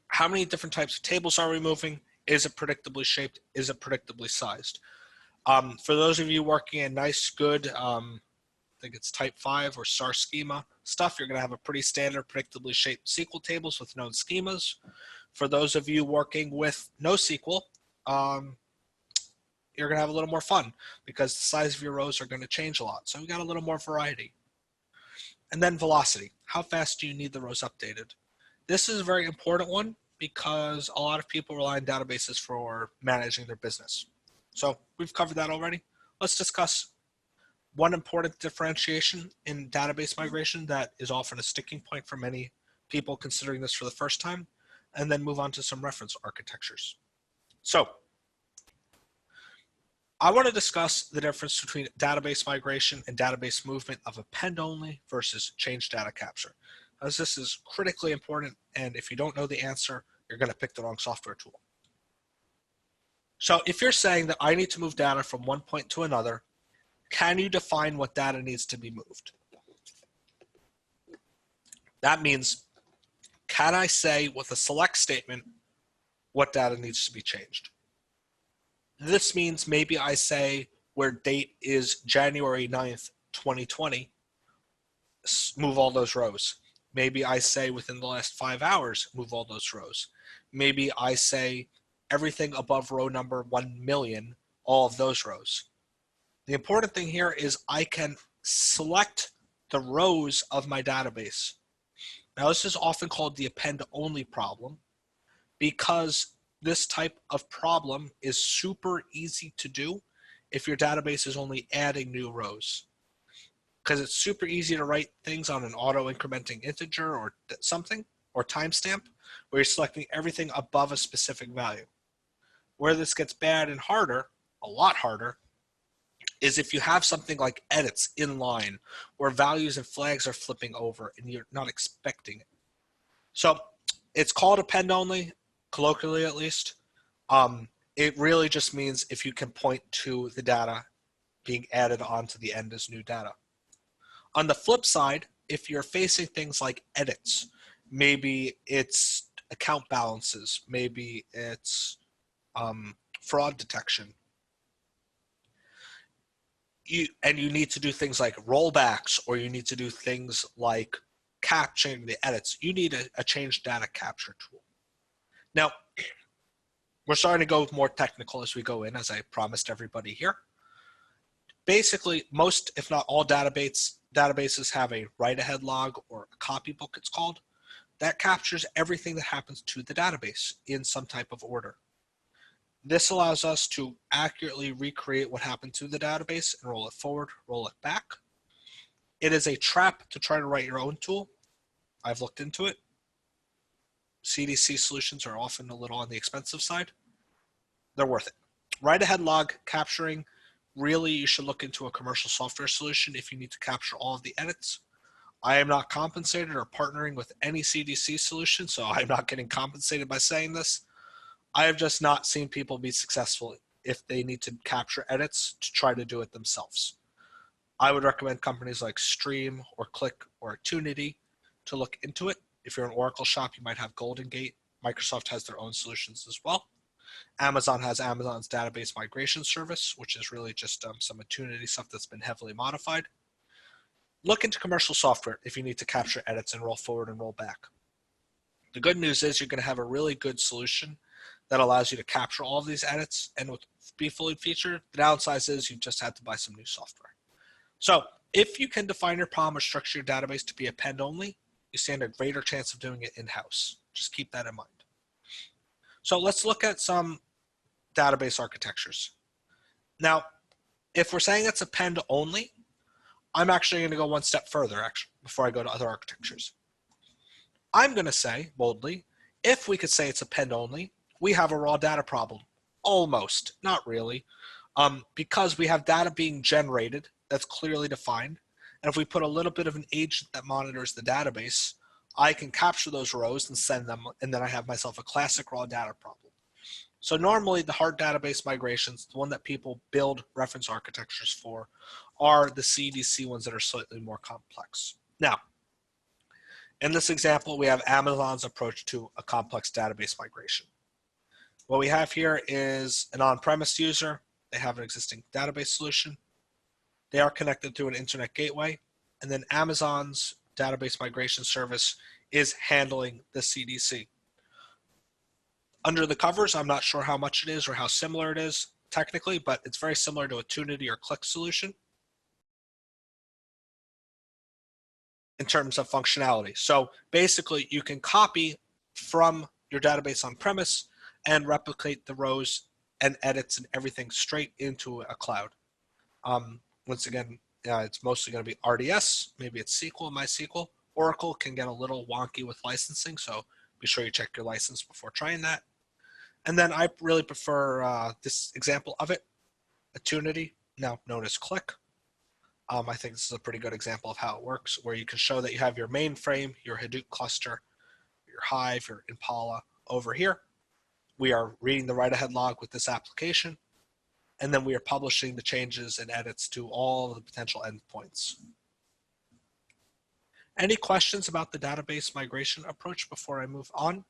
How many different types of tables are we moving? Is it predictably shaped? Is it predictably sized? For those of you working in nice, good, I think it's type 5 or star schema stuff, you're going to have a pretty standard predictably shaped SQL tables with known schemas. For those of you working with NoSQL, you're going to have a little more fun because the size of your rows are going to change a lot. So we got a little more variety. And then velocity. How fast do you need the rows updated? This is a very important one because a lot of people rely on databases for managing their business. So we've covered that already. Let's discuss one important differentiation in database migration that is often a sticking point for many people considering this for the first time, and then move on to some reference architectures. So I want to discuss the difference between database migration and database movement of append-only versus change data capture, as this is critically important, and if you don't know the answer, you're going to pick the wrong software tool. So if you're saying that I need to move data from one point to another, can you define what data needs to be moved? That means, can I say with a select statement what data needs to be changed? This means maybe I say where date is January 9th, 2020, move all those rows. Maybe I say within the last 5 hours, move all those rows. Maybe I say everything above row number 1 million, all of those rows. The important thing here is I can select the rows of my database. Now, this is often called the append-only problem because this type of problem is super easy to do if your database is only adding new rows. Because it's super easy to write things on an auto-incrementing integer or something, or timestamp, where you're selecting everything above a specific value. Where this gets bad and harder, a lot harder, is if you have something like edits in line where values and flags are flipping over and you're not expecting it. So it's called append-only, colloquially at least. It really just means if you can point to the data being added onto the end as new data. On the flip side, if you're facing things like edits, maybe it's account balances, maybe it's fraud detection, you need to do things like rollbacks, or you need to do things like capturing the edits, you need a change data capture tool. Now, we're starting to go more technical as we go in, as I promised everybody here. Basically, most, if not all databases have a write-ahead log or a copybook, it's called, that captures everything that happens to the database in some type of order. This allows us to accurately recreate what happened to the database and roll it forward, roll it back. It is a trap to try to write your own tool. I've looked into it. CDC solutions are often a little on the expensive side. They're worth it. Write-ahead log capturing, really you should look into a commercial software solution if you need to capture all of the edits. I am not compensated or partnering with any CDC solution, so I'm not getting compensated by saying this. I have just not seen people be successful if they need to capture edits to try to do it themselves. I would recommend companies like Stream or Click or Attunity to look into it. If you're an Oracle shop, you might have Golden Gate. Microsoft has their own solutions as well. Amazon has Amazon's database migration service, which is really just some Attunity stuff that's been heavily modified. Look into commercial software if you need to capture edits and roll forward and roll back. The good news is you're going to have a really good solution that allows you to capture all of these edits and be fully featured. The downside is you just had to buy some new software. So if you can define your problem or structure your database to be append-only, you stand a greater chance of doing it in-house. Just keep that in mind. So let's look at some database architectures. Now, if we're saying it's append-only, I'm actually going to go one step further before I go to other architectures. I'm going to say boldly, if we could say it's append-only, we have a raw data problem. Almost, not really, because we have data being generated that's clearly defined. And if we put a little bit of an agent that monitors the database, I can capture those rows and send them, and then I have myself a classic raw data problem. So normally the hard database migrations, the one that people build reference architectures for, are the CDC ones that are slightly more complex. Now, in this example, we have Amazon's approach to a complex database migration. What we have here is an on-premise user. They have an existing database solution. They are connected through an internet gateway, and then Amazon's database migration service is handling the CDC. Under the covers, I'm not sure how much it is or how similar it is technically, but it's very similar to a Attunity or Click solution in terms of functionality. So basically, you can copy from your database on-premise and replicate the rows and edits and everything straight into a cloud. Once again, it's mostly going to be RDS. Maybe it's SQL, MySQL. Oracle can get a little wonky with licensing, so be sure you check your license before trying that. And then I really prefer this example of it, Attunity, now known as Click. I think this is a pretty good example of how it works, where you can show that you have your mainframe, your Hadoop cluster, your Hive, your Impala over here. We are reading the write-ahead log with this application, and then we are publishing the changes and edits to all of the potential endpoints. Any questions about the database migration approach before I move on?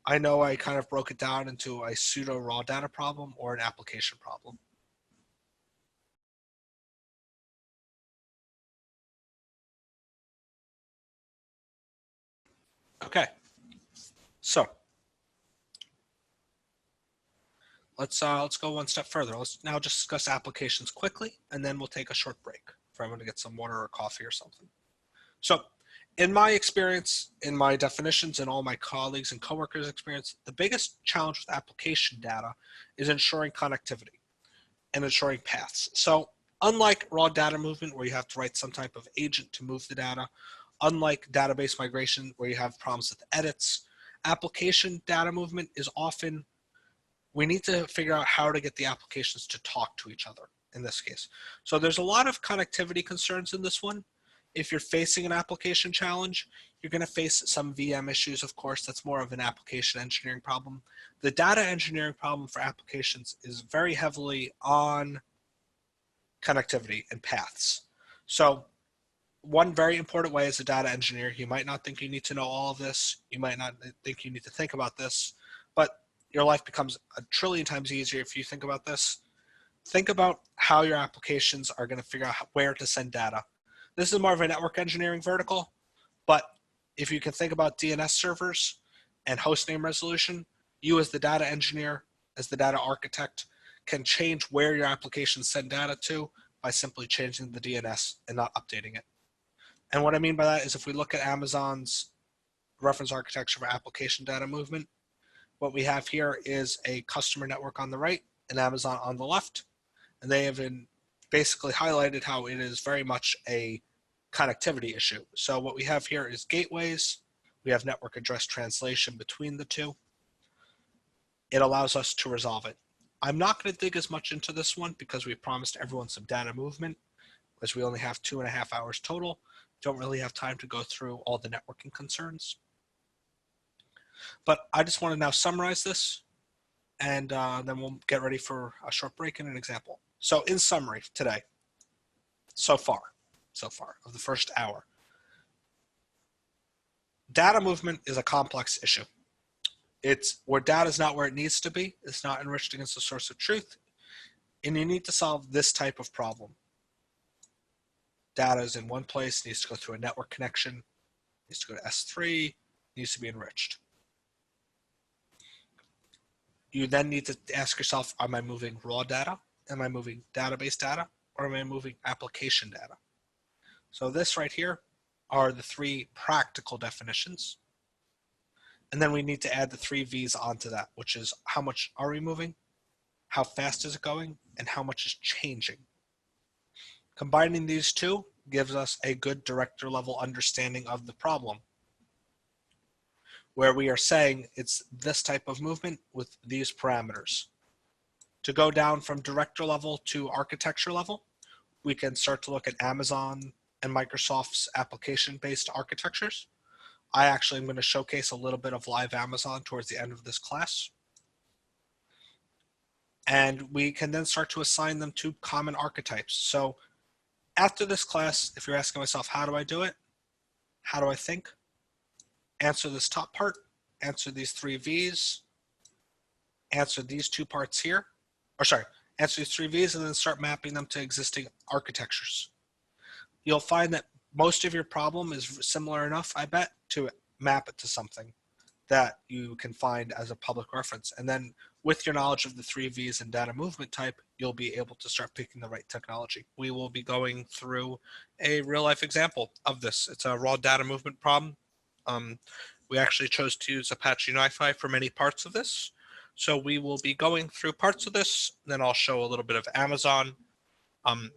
I know I kind of broke it down into a pseudo raw data problem or an application problem. Okay, so let's go one step further. Let's now just discuss applications quickly, and then we'll take a short break for everyone to get some water or coffee or something. So in my experience, in my definitions, and all my colleagues and coworkers' experience, the biggest challenge with application data is ensuring connectivity and ensuring paths. So unlike raw data movement, where you have to write some type of agent to move the data, unlike database migration, where you have problems with edits, application data movement is often, we need to figure out how to get the applications to talk to each other in this case. So there's a lot of connectivity concerns in this one. If you're facing an application challenge, you're going to face some VM issues, of course. That's more of an application engineering problem. The data engineering problem for applications is very heavily on connectivity and paths. So one very important way as a data engineer, you might not think you need to know all of this. You might not think you need to think about this, but your life becomes a trillion times easier if you think about this. Think about how your applications are going to figure out where to send data. This is more of a network engineering vertical, but if you can think about DNS servers and hostname resolution, you as the data engineer, as the data architect, can change where your applications send data to by simply changing the DNS and not updating it. And what I mean by that is if we look at Amazon's reference architecture for application data movement, what we have here is a customer network on the right and Amazon on the left. And they have been basically highlighted how it is very much a connectivity issue. So what we have here is gateways We have network address translation between the two. It allows us to resolve it. I'm not going to dig as much into this one because we promised everyone some data movement, as we only have 2.5 hours total. Don't really have time to go through all the networking concerns. But I just want to now summarize this, and then we'll get ready for a short break and an example. So in summary today, so far of the first hour, data movement is a complex issue. It's where data is not where it needs to be. It's not enriched against the source of truth. And you need to solve this type of problem. Data is in one place, needs to go through a network connection, needs to go to S3, needs to be enriched. You then need to ask yourself, am I moving raw data? Am I moving database data? Or am I moving application data? So this right here are the 3 practical definitions. And then we need to add the 3 V's onto that, which is how much are we moving, how fast is it going, and how much is changing. Combining these 2 gives us a good director level understanding of the problem, where we are saying it's this type of movement with these parameters. To go down from director level to architecture level, we can start to look at Amazon and Microsoft's application-based architectures. I actually am going to showcase a little bit of live Amazon towards the end of this class. And we can then start to assign them to common archetypes. So after this class, if you're asking myself, how do I do it? How do I think? Answer this top part, answer these 3 V's, answer these 2 parts here, answer these 3 V's and then start mapping them to existing architectures. You'll find that most of your problem is similar enough, I bet, to map it to something that you can find as a public reference. And then with your knowledge of the 3 V's and data movement type, you'll be able to start picking the right technology. We will be going through a real life example of this. It's a raw data movement problem. We actually chose to use Apache NiFi for many parts of this. So we will be going through parts of this, then I'll show a little bit of Amazon.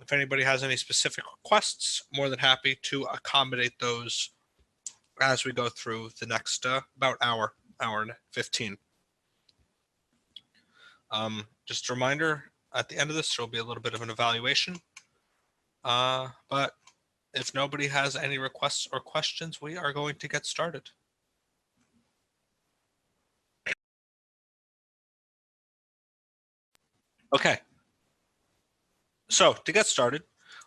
If anybody has any specific requests, more than happy to accommodate those as we go through the next about hour and 15. Just a reminder, at the end of this, there will be a little bit of an evaluation. But if nobody has any requests or questions, we are going to get started. Okay. So to get started,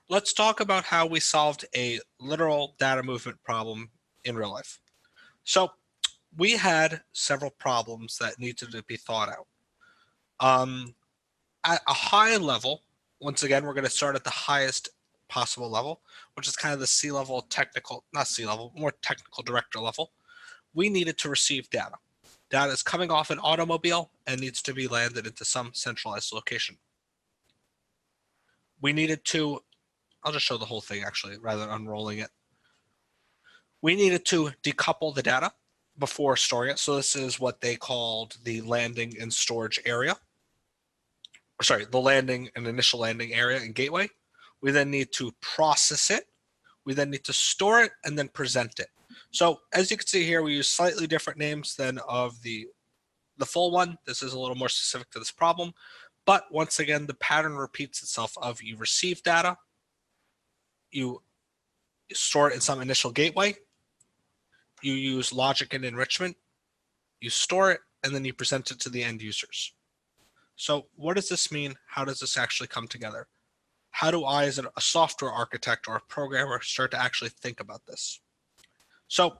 let's talk about how we solved a literal data movement problem in real life. So we had several problems that needed to be thought out. At a high level, once again, we're going to start at the highest possible level, which is kind of the C-level technical, not C-level, more technical director level. We needed to receive data. Data is coming off an automobile and needs to be landed into some centralized location. We needed to, I'll just show the whole thing actually, rather than unrolling it. We needed to decouple the data before storing it. So this is what they called the landing and storage area. Sorry, the landing and initial landing area and gateway. We then need to process it. We then need to store it and then present it. So as you can see here, we use slightly different names than of the full one. This is a little more specific to this problem. But once again, the pattern repeats itself of you receive data, you store it in some initial gateway, you use logic and enrichment, you store it, and then you present it to the end users. So what does this mean? How does this actually come together? How do I, as a software architect or a programmer, start to actually think about this? So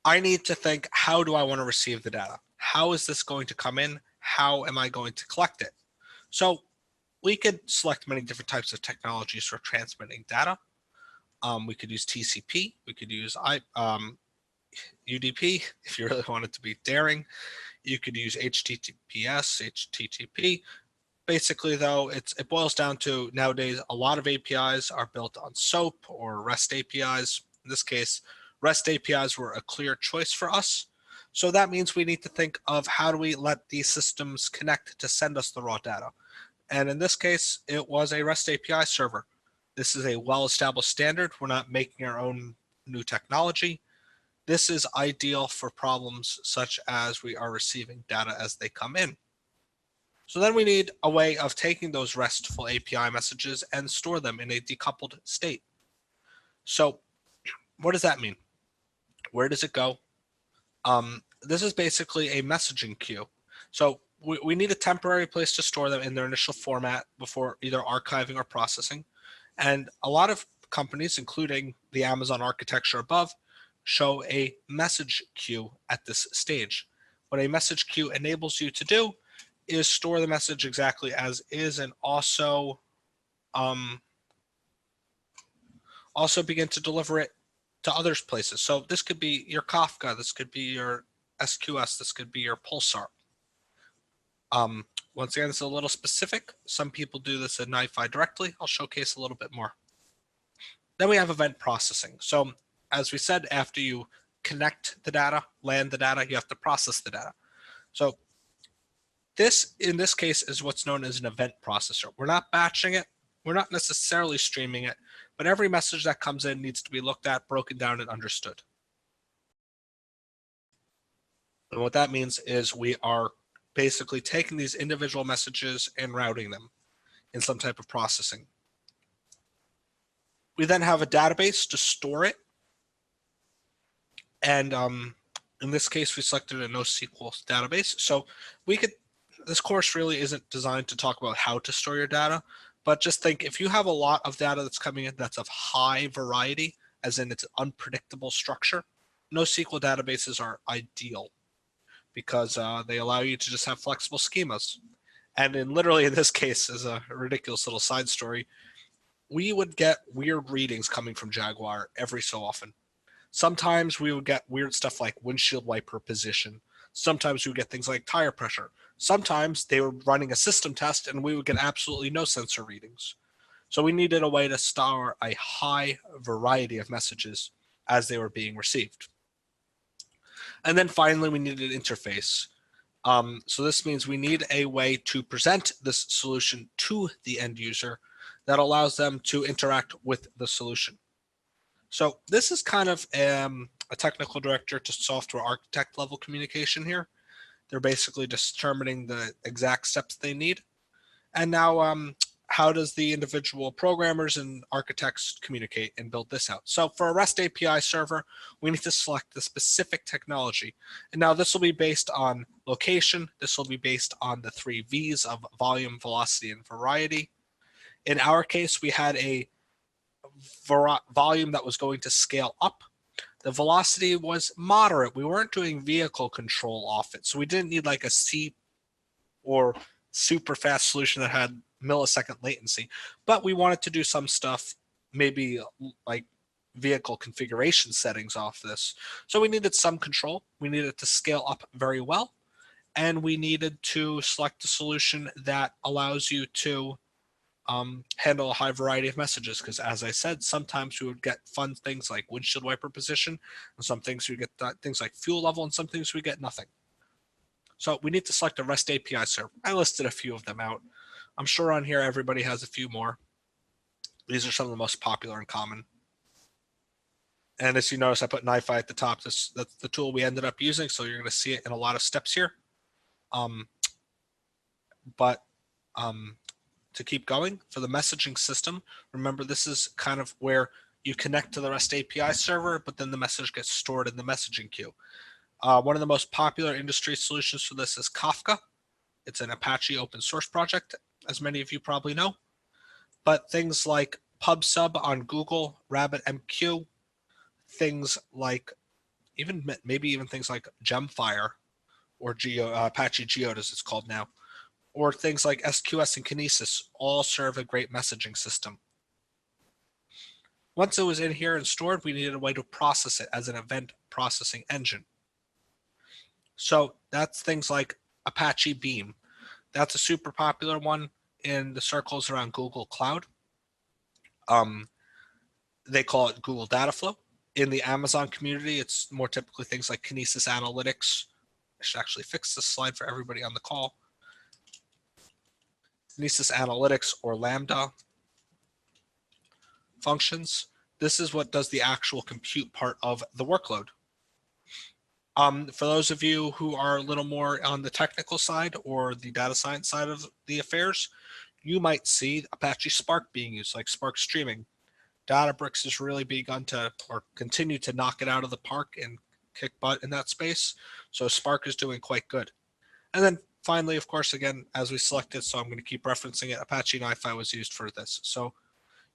I need to think, how do I want to receive the data? How is this going to come in? How am I going to collect it? So we could select many different types of technologies for transmitting data. We could use TCP. We could use UDP if you really wanted to be daring. You could use HTTPS, HTTP. Basically, though, it boils down to nowadays a lot of APIs are built on SOAP or REST APIs. In this case, REST APIs were a clear choice for us. So that means we need to think of how do we let these systems connect to send us the raw data. And in this case, it was a REST API server. This is a well-established standard. We're not making our own new technology. This is ideal for problems such as we are receiving data as they come in. So then we need a way of taking those RESTful API messages and store them in a decoupled state. So what does that mean? Where does it go? This is basically a messaging queue. So we need a temporary place to store them in their initial format before either archiving or processing. And a lot of companies, including the Amazon architecture above, show a message queue at this stage. What a message queue enables you to do is store the message exactly as is, and also begin to deliver it to other places. So this could be your Kafka, this could be your SQS, this could be your Pulsar. Once again, it's a little specific. Some people do this in NiFi directly. I'll showcase a little bit more. Then we have event processing. So as we said, after you connect the data, land the data, you have to process the data. So this, in this case, is what's known as an event processor. We're not batching it. We're not necessarily streaming it, but every message that comes in needs to be looked at, broken down, and understood. And what that means is we are basically taking these individual messages and routing them in some type of processing. We then have a database to store it. And in this case, we selected a NoSQL database. So we could, this course really isn't designed to talk about how to store your data, but just think if you have a lot of data that's coming in that's of high variety, as in it's an unpredictable structure, NoSQL databases are ideal because they allow you to just have flexible schemas. And literally in this case, as a ridiculous little side story, we would get weird readings coming from Jaguar every so often. Sometimes we would get weird stuff like windshield wiper position. Sometimes we would get things like tire pressure. Sometimes they were running a system test and we would get absolutely no sensor readings. So we needed a way to store a high variety of messages as they were being received. And then finally, we needed an interface. So this means we need a way to present this solution to the end user that allows them to interact with the solution. So this is kind of a technical director to software architect level communication here. They're basically determining the exact steps they need. And now how does the individual programmers and architects communicate and build this out? So for a REST API server, we need to select the specific technology. And now this will be based on location. This will be based on the 3 V's of volume, velocity, and variety. In our case, we had a volume that was going to scale up. The velocity was moderate. We weren't doing vehicle control off it. So we didn't need like a C or super fast solution that had millisecond latency, but we wanted to do some stuff, maybe like vehicle configuration settings off this. So we needed some control. We needed to scale up very well. And we needed to select a solution that allows you to handle a high variety of messages. Because as I said, sometimes we would get fun things like windshield wiper position, and some things we get things like fuel level, and some things we get nothing. So we need to select a REST API server. I listed a few of them out. I'm sure on here everybody has a few more. These are some of the most popular and common. And as you notice, I put NiFi at the top. That's the tool we ended up using, so you're going to see it in a lot of steps here. To keep going, for the messaging system, remember this is kind of where you connect to the REST API server, but then the message gets stored in the messaging queue. One of the most popular industry solutions for this is Kafka. It's an Apache open source project, as many of you probably know. But things like PubSub on Google, RabbitMQ, things like maybe even things like Gemfire or Apache Geode as it's called now, or things like SQS and Kinesis all serve a great messaging system. Once it was in here and stored, we needed a way to process it as an event processing engine. So that's things like Apache Beam. That's a super popular one in the circles around Google Cloud. They call it Google Dataflow. In the Amazon community, it's more typically things like Kinesis Analytics. I should actually fix this slide for everybody on the call. Kinesis Analytics or Lambda functions. This is what does the actual compute part of the workload. For those of you who are a little more on the technical side or the data science side of the affairs, you might see Apache Spark being used, like Spark streaming. Databricks has really begun to, or continue to knock it out of the park and kick butt in that space. So Spark is doing quite good. And then finally, of course, again, as we selected, so I'm going to keep referencing it, Apache NiFi was used for this. So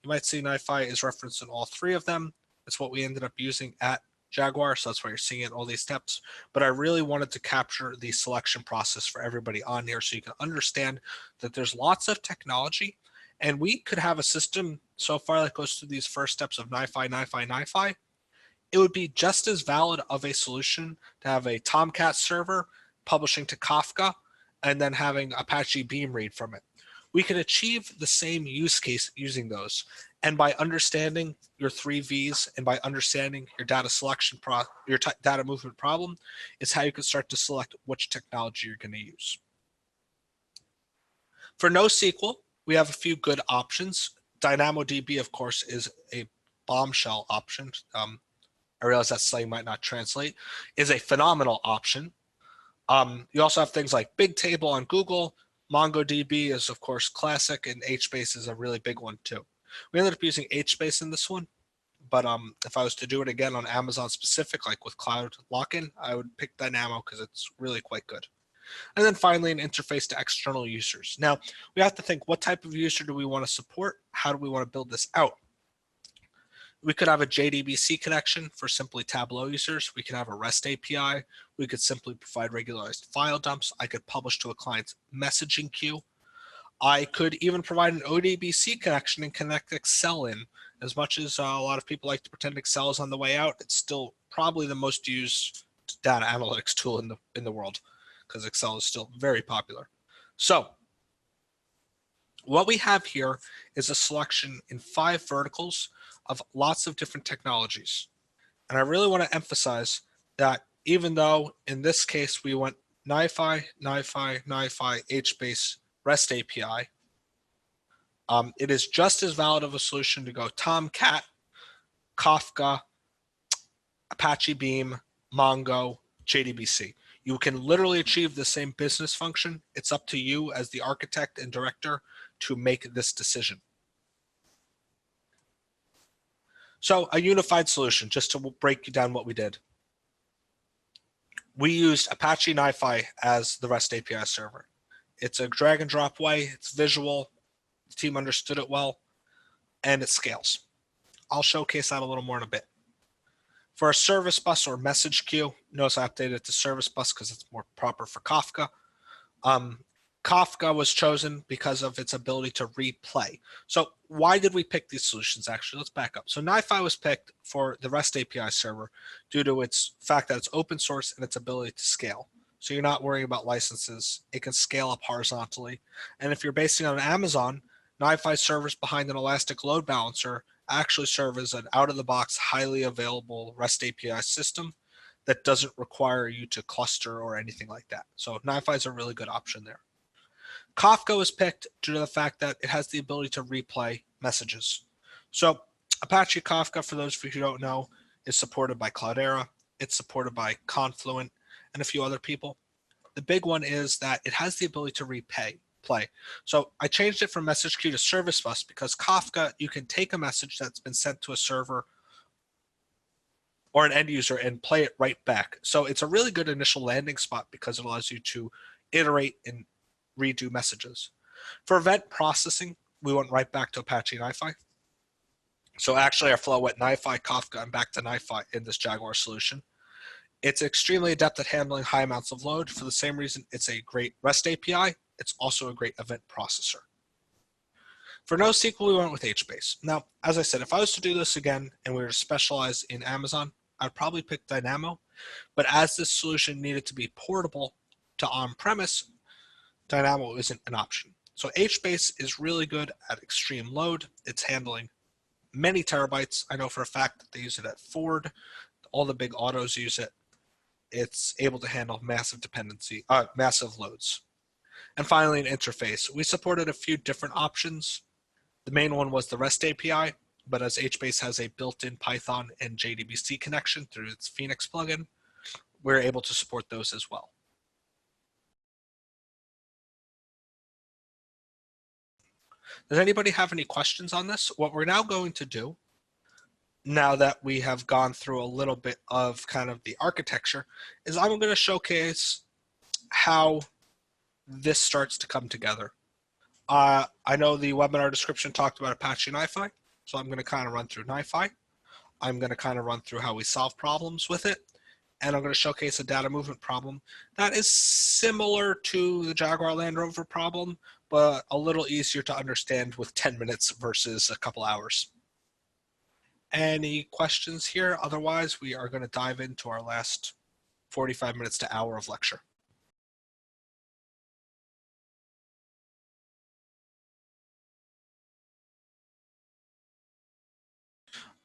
you might see NiFi is referenced in all three of them. It's what we ended up using at Jaguar, so that's why you're seeing it in all these steps. But I really wanted to capture the selection process for everybody on here so you can understand that there's lots of technology, and we could have a system so far that goes through these first steps of NiFi, NiFi, NiFi. It would be just as valid of a solution to have a Tomcat server publishing to Kafka and then having Apache Beam read from it. We can achieve the same use case using those. And by understanding your 3 V's and by understanding your data selection, your data movement problem, is how you can start to select which technology you're going to use. For NoSQL, we have a few good options. DynamoDB, of course, is a bombshell option. I realize that slang might not translate, is a phenomenal option. You also have things like Bigtable on Google. MongoDB is, of course, classic, and HBase is a really big one, too. We ended up using HBase in this one, but if I was to do it again on Amazon specific, like with Cloud Lock-in, I would pick Dynamo because it's really quite good. And then finally, an interface to external users. Now, we have to think, what type of user do we want to support? How do we want to build this out? We could have a JDBC connection for simply Tableau users. We could have a REST API. We could simply provide regularized file dumps. I could publish to a client's messaging queue. I could even provide an ODBC connection and connect Excel in. As much as a lot of people like to pretend Excel is on the way out, it's still probably the most used data analytics tool in the world, because Excel is still very popular. So what we have here is a selection in 5 verticals of lots of different technologies. And I really want to emphasize that even though in this case we went NiFi, NiFi, NiFi, HBase, REST API, it is just as valid of a solution to go Tomcat, Kafka, Apache Beam, Mongo, JDBC. You can literally achieve the same business function. It's up to you as the architect and director to make this decision. So a unified solution, just to break down what we did. We used Apache NiFi as the REST API server. It's a drag and drop way, it's visual, the team understood it well, and it scales. I'll showcase that a little more in a bit. For a service bus or message queue, notice I updated it to service bus because it's more proper for Kafka. Kafka was chosen because of its ability to replay. So why did we pick these solutions? Actually, let's back up. So NiFi was picked for the REST API server due to its fact that it's open source and its ability to scale. So you're not worrying about licenses. It can scale up horizontally. And if you're basing it on Amazon, NiFi servers behind an elastic load balancer actually serve as an out-of-the-box, highly available REST API system that doesn't require you to cluster or anything like that. So NiFi is a really good option there. Kafka was picked due to the fact that it has the ability to replay messages. So Apache Kafka, for those of you who don't know, is supported by Cloudera. It's supported by Confluent and a few other people. The big one is that it has the ability to replay. So I changed it from message queue to service bus because Kafka, you can take a message that's been sent to a server or an end user and play it right back. So it's a really good initial landing spot because it allows you to iterate and redo messages. For event processing, we went right back to Apache NiFi. So actually our flow went NiFi, Kafka, and back to NiFi in this Jaguar solution. It's extremely adept at handling high amounts of load. For the same reason, it's a great REST API. It's also a great event processor. For NoSQL, we went with HBase. Now, as I said, if I was to do this again and we were to specialize in Amazon, I'd probably pick Dynamo. But as this solution needed to be portable to on-premise, Dynamo isn't an option. So HBase is really good at extreme load. It's handling many terabytes. I know for a fact that they use it at Ford. All the big autos use it. It's able to handle massive massive loads. And finally, an interface. We supported a few different options. The main one was the REST API, but as HBase has a built-in Python and JDBC connection through its Phoenix plugin, we're able to support those as well. Does anybody have any questions on this? What we're now going to do, now that we have gone through a little bit of kind of the architecture, is I'm going to showcase how this starts to come together. I know the webinar description talked about Apache NiFi, so I'm going to kind of run through NiFi. I'm going to kind of run through how we solve problems with it, and I'm going to showcase a data movement problem that is similar to the Jaguar Land Rover problem, but a little easier to understand with 10 minutes versus a couple hours. Any questions here? Otherwise, we are going to dive into our last 45 minutes to hour of lecture.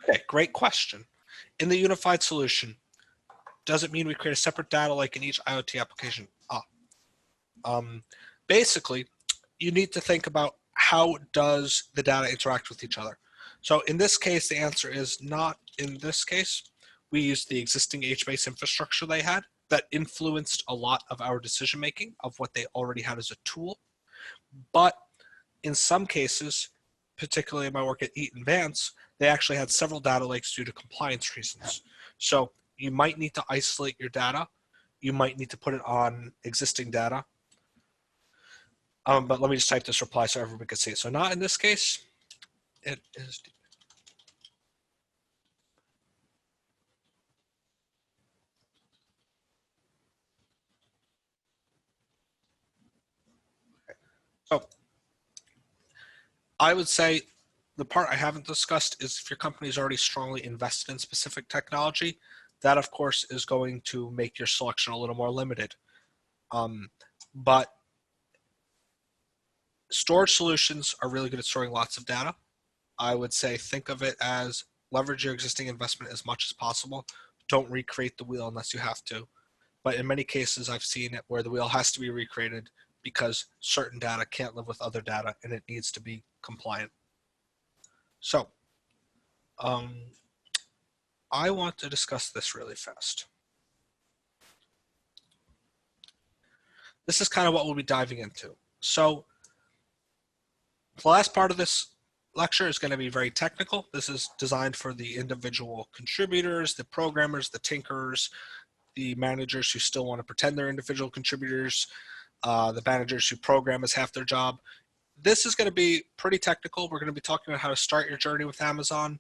Okay, great question. In the unified solution, does it mean we create a separate data lake in each IoT application? Basically, you need to think about how does the data interact with each other. So in this case, the answer is not in this case. We used the existing HBase infrastructure they had that influenced a lot of our decision making of what they already had as a tool. But in some cases, particularly in my work at Eaton Vance, they actually had several data lakes due to compliance reasons. So you might need to isolate your data. You might need to put it on existing data. But let me just type this reply so everyone can see it. So not in this case, it is. So I would say the part I haven't discussed is if your company is already strongly invested in specific technology, that of course is going to make your selection a little more limited. But storage solutions are really good at storing lots of data. I would say think of it as leverage your existing investment as much as possible. Don't recreate the wheel unless you have to. But in many cases, I've seen it where the wheel has to be recreated because certain data can't live with other data and it needs to be compliant. So I want to discuss this really fast. This is kind of what we'll be diving into. So the last part of this lecture is going to be very technical. This is designed for the individual contributors, the programmers, the tinkerers, the managers who still want to pretend they're individual contributors, the managers who program as half their job. This is going to be pretty technical. We're going to be talking about how to start your journey with Amazon.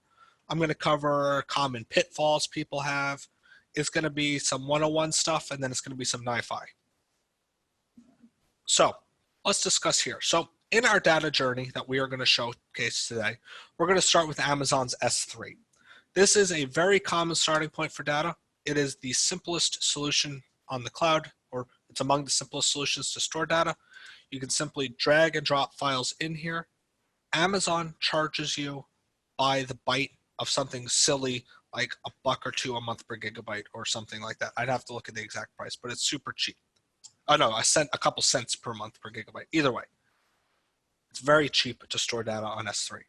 I'm going to cover common pitfalls people have. It's going to be some 101 stuff, and then it's going to be some NiFi. So let's discuss here. So in our data journey that we are going to showcase today, we're going to start with Amazon's S3. This is a very common starting point for data. It is the simplest solution on the cloud, or it's among the simplest solutions to store data. You can simply drag and drop files in here. Amazon charges you by the byte of something silly like $1 or $2 a month per gigabyte or something like that. I'd have to look at the exact price, but it's super cheap. Oh no, a couple cents per month per gigabyte. Either way, it's very cheap to store data on S3.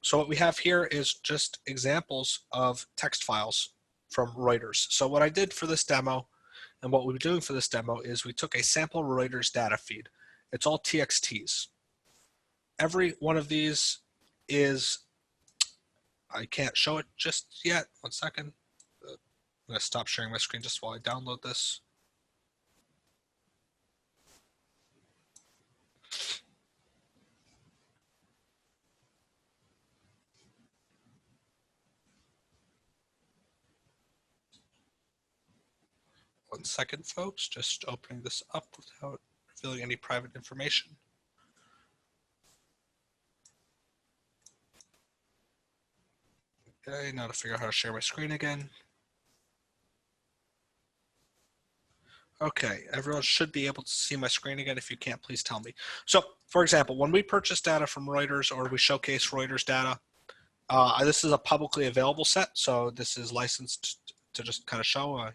So what we have here is just examples of text files from Reuters. So what I did for this demo, and what we're doing for this demo, is we took a sample Reuters data feed. It's all TXTs. Every one of these is, I can't show it just yet. 1 second. I'm going to stop sharing my screen just while I download this. One second, folks, just opening this up without revealing any private information. Okay, now to figure out how to share my screen again. Okay, everyone should be able to see my screen again. If you can't, please tell me. So, for example, when we purchase data from Reuters or we showcase Reuters data, this is a publicly available set, so this is licensed to just kind of show.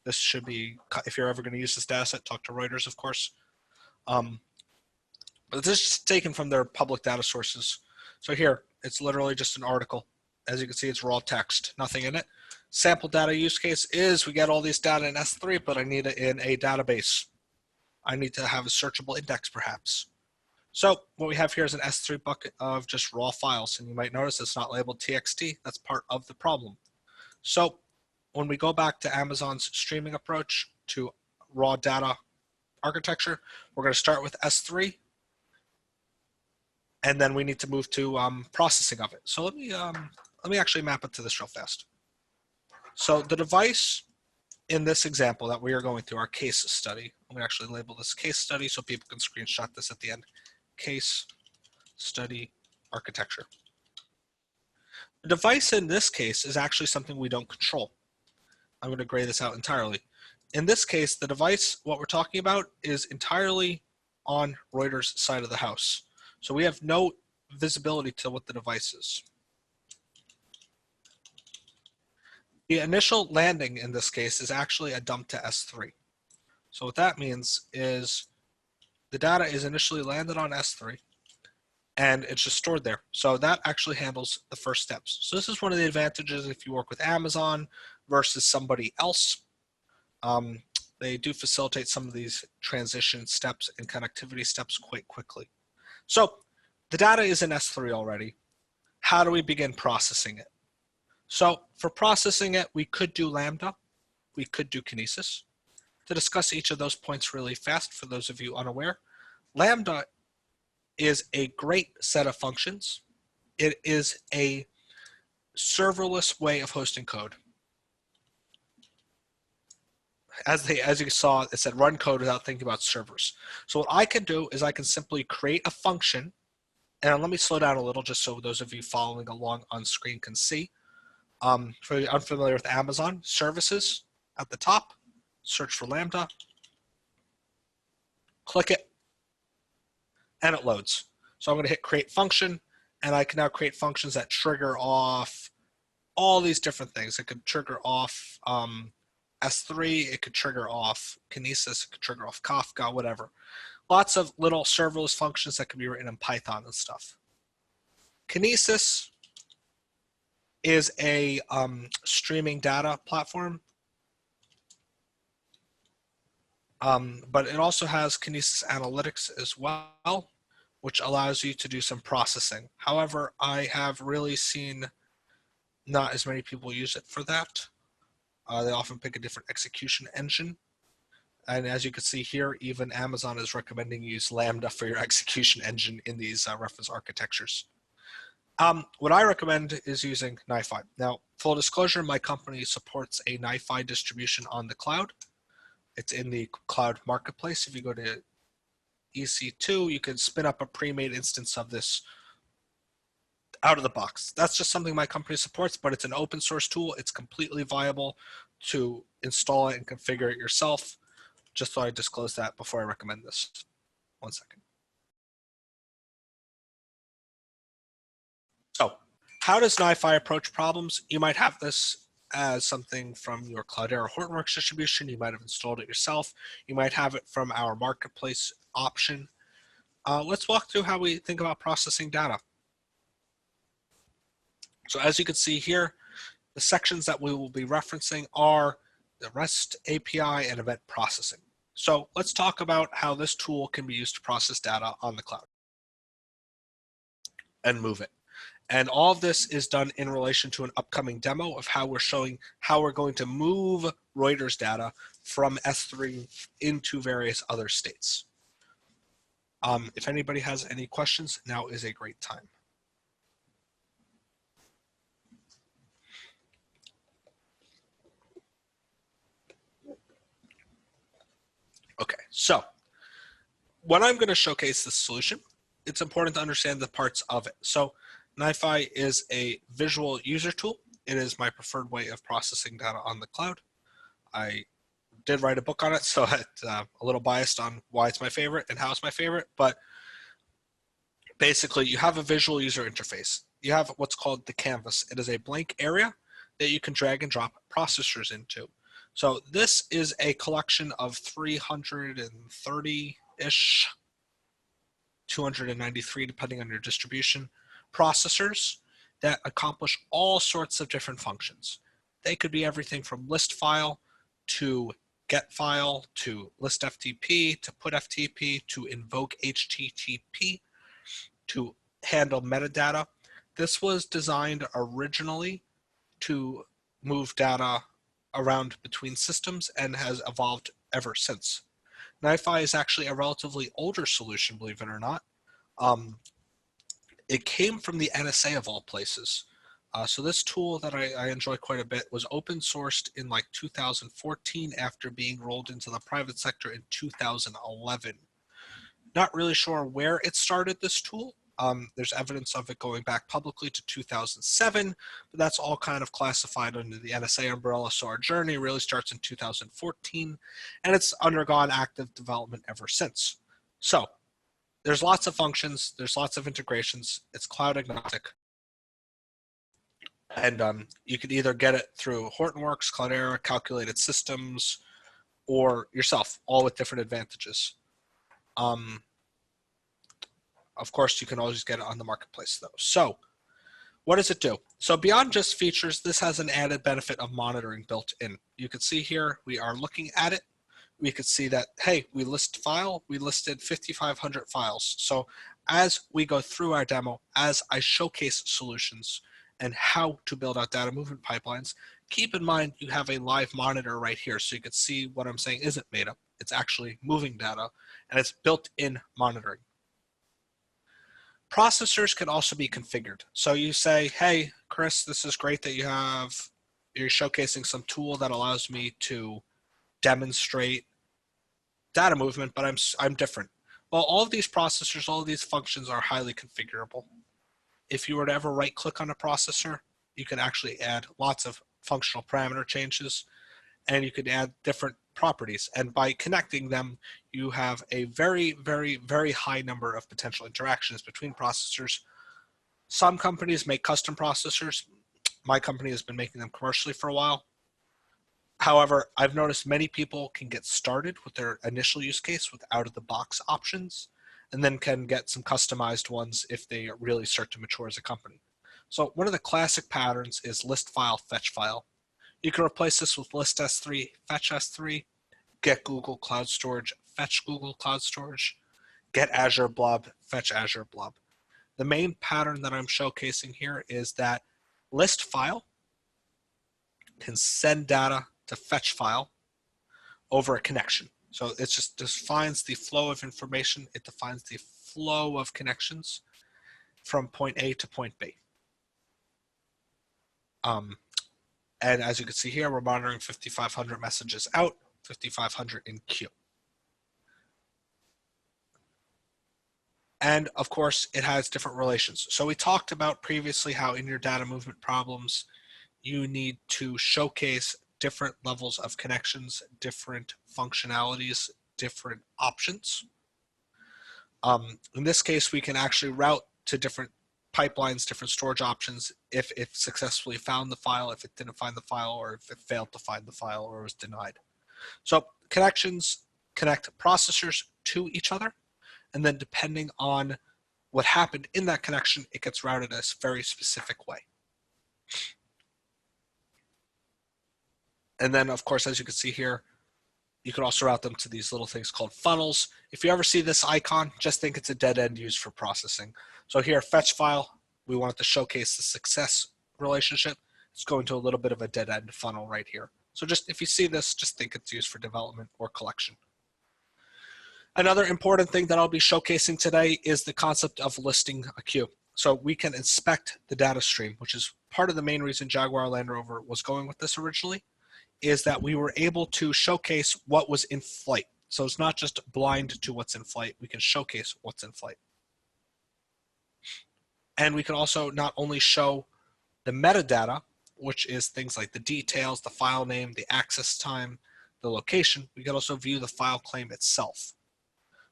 This should be, if you're ever going to use this data set, talk to Reuters, of course. But this is taken from their public data sources. So here, it's literally just an article. As you can see, it's raw text, nothing in it. Sample data use case is we get all these data in S3, but I need it in a database. I need to have a searchable index perhaps. So what we have here is an S3 bucket of just raw files, and you might notice it's not labeled TXT. That's part of the problem. So when we go back to Amazon's streaming approach to raw data architecture, we're going to start with S3, and then we need to move to processing of it. So let me actually map it to this real fast. So the device in this example that we are going through, our case study, I'm going to actually label this case study so people can screenshot this at the end. Case study architecture. The device in this case is actually something we don't control. I'm going to gray this out entirely. In this case, the device, what we're talking about, is entirely on Reuters' side of the house. So we have no visibility to what the device is. The initial landing in this case is actually a dump to S3. So what that means is the data is initially landed on S3 and it's just stored there. So that actually handles the first steps. So this is one of the advantages if you work with Amazon versus somebody else. They do facilitate some of these transition steps and connectivity steps quite quickly. So the data is in S3 already. How do we begin processing it? So for processing it, we could do Lambda, we could do Kinesis. To discuss each of those points really fast, for those of you unaware, Lambda is a great set of functions. It is a serverless way of hosting code. As you saw, it said run code without thinking about servers. So what I can do is I can simply create a function, and let me slow down a little just so those of you following along on screen can see. For the unfamiliar with Amazon, services at the top, search for Lambda, click it, and it loads. So I'm going to hit create function, and I can now create functions that trigger off all these different things. It could trigger off S3, it could trigger off Kinesis, it could trigger off Kafka, whatever. Lots of little serverless functions that can be written in Python and stuff. Kinesis is a streaming data platform, but it also has Kinesis Analytics as well, which allows you to do some processing. However, I have really seen not as many people use it for that. They often pick a different execution engine. And as you can see here, even Amazon is recommending you use Lambda for your execution engine in these reference architectures. What I recommend is using NiFi. Now, full disclosure, my company supports a NiFi distribution on the cloud. It's in the cloud marketplace. If you go to EC2, you can spin up a pre-made instance of this out of the box. That's just something my company supports, but it's an open source tool. It's completely viable to install it and configure it yourself. Just so I disclose that before I recommend this. One second. So how does NiFi approach problems? You might have this as something from your Cloudera Hortonworks distribution. You might have installed it yourself. You might have it from our marketplace option. Let's walk through how we think about processing data. So as you can see here, the sections that we will be referencing are the REST API and event processing. So let's talk about how this tool can be used to process data on the cloud and move it. And all of this is done in relation to an upcoming demo of how we're showing how we're going to move Reuters data from S3 into various other states. If anybody has any questions, now is a great time. Okay, so when I'm going to showcase this solution, it's important to understand the parts of it. So NiFi is a visual user tool. It is my preferred way of processing data on the cloud. I did write a book on it, so it's a little biased on why it's my favorite and how it's my favorite, but basically you have a visual user interface. You have what's called the canvas. It is a blank area that you can drag and drop processors into. So this is a collection of 330-ish, 293 depending on your distribution, processors that accomplish all sorts of different functions. They could be everything from list file to get file to list FTP to put FTP to invoke HTTP to handle metadata. This was designed originally to move data around between systems and has evolved ever since. NiFi is actually a relatively older solution, believe it or not. It came from the NSA of all places. So this tool that I enjoy quite a bit was open sourced in like 2014 after being rolled into the private sector in 2011. Not really sure where it started, this tool. There's evidence of it going back publicly to 2007, but that's all kind of classified under the NSA umbrella. So our journey really starts in 2014, and it's undergone active development ever since. So there's lots of functions, there's lots of integrations, it's cloud agnostic. And you could either get it through Hortonworks, Cloudera, Calculated Systems, or yourself, all with different advantages. Of course, you can always get it on the marketplace though. So what does it do? So beyond just features, this has an added benefit of monitoring built in. You can see here, we are looking at it. We could see that, hey, we list file, we listed 5,500 files. So as we go through our demo, as I showcase solutions and how to build out data movement pipelines, keep in mind you have a live monitor right here. So you can see what I'm saying isn't made up. It's actually moving data, and it's built-in monitoring. Processors can also be configured. So you say, hey, Chris, this is great that you're showcasing some tool that allows me to demonstrate data movement, but I'm different. Well, all of these processors, all of these functions are highly configurable. If you were to ever right click on a processor, you can actually add lots of functional parameter changes, and you could add different properties. And by connecting them, you have a very, very, very high number of potential interactions between processors. Some companies make custom processors. My company has been making them commercially for a while. However, I've noticed many people can get started with their initial use case with out-of-the-box options, and then can get some customized ones if they really start to mature as a company. So one of the classic patterns is list file, fetch file. You can replace this with list S3, fetch S3, get Google Cloud Storage, fetch Google Cloud Storage, get Azure Blob, fetch Azure Blob. The main pattern that I'm showcasing here is that list file can send data to fetch file over a connection. So it just defines the flow of information. It defines the flow of connections from point A to point B. And as you can see here, we're monitoring 5,500 messages out, 5,500 in queue. And of course, it has different relations. So we talked about previously how in your data movement problems, you need to showcase different levels of connections, different functionalities, different options. In this case, we can actually route to different pipelines, different storage options if it successfully found the file, if it didn't find the file, or if it failed to find the file or was denied. So connections connect processors to each other, and then depending on what happened in that connection, it gets routed in a very specific way. And then, of course, as you can see here, you can also route them to these little things called funnels. If you ever see this icon, just think it's a dead end used for processing. So here, fetch file, we want to showcase the success relationship. It's going to a little bit of a dead end funnel right here. So just if you see this, just think it's used for development or collection. Another important thing that I'll be showcasing today is the concept of listing a queue. So we can inspect the data stream, which is part of the main reason Jaguar Land Rover was going with this originally, is that we were able to showcase what was in flight. So it's not just blind to what's in flight, we can showcase what's in flight. And we can also not only show the metadata, which is things like the details, the file name, the access time, the location, we can also view the file claim itself.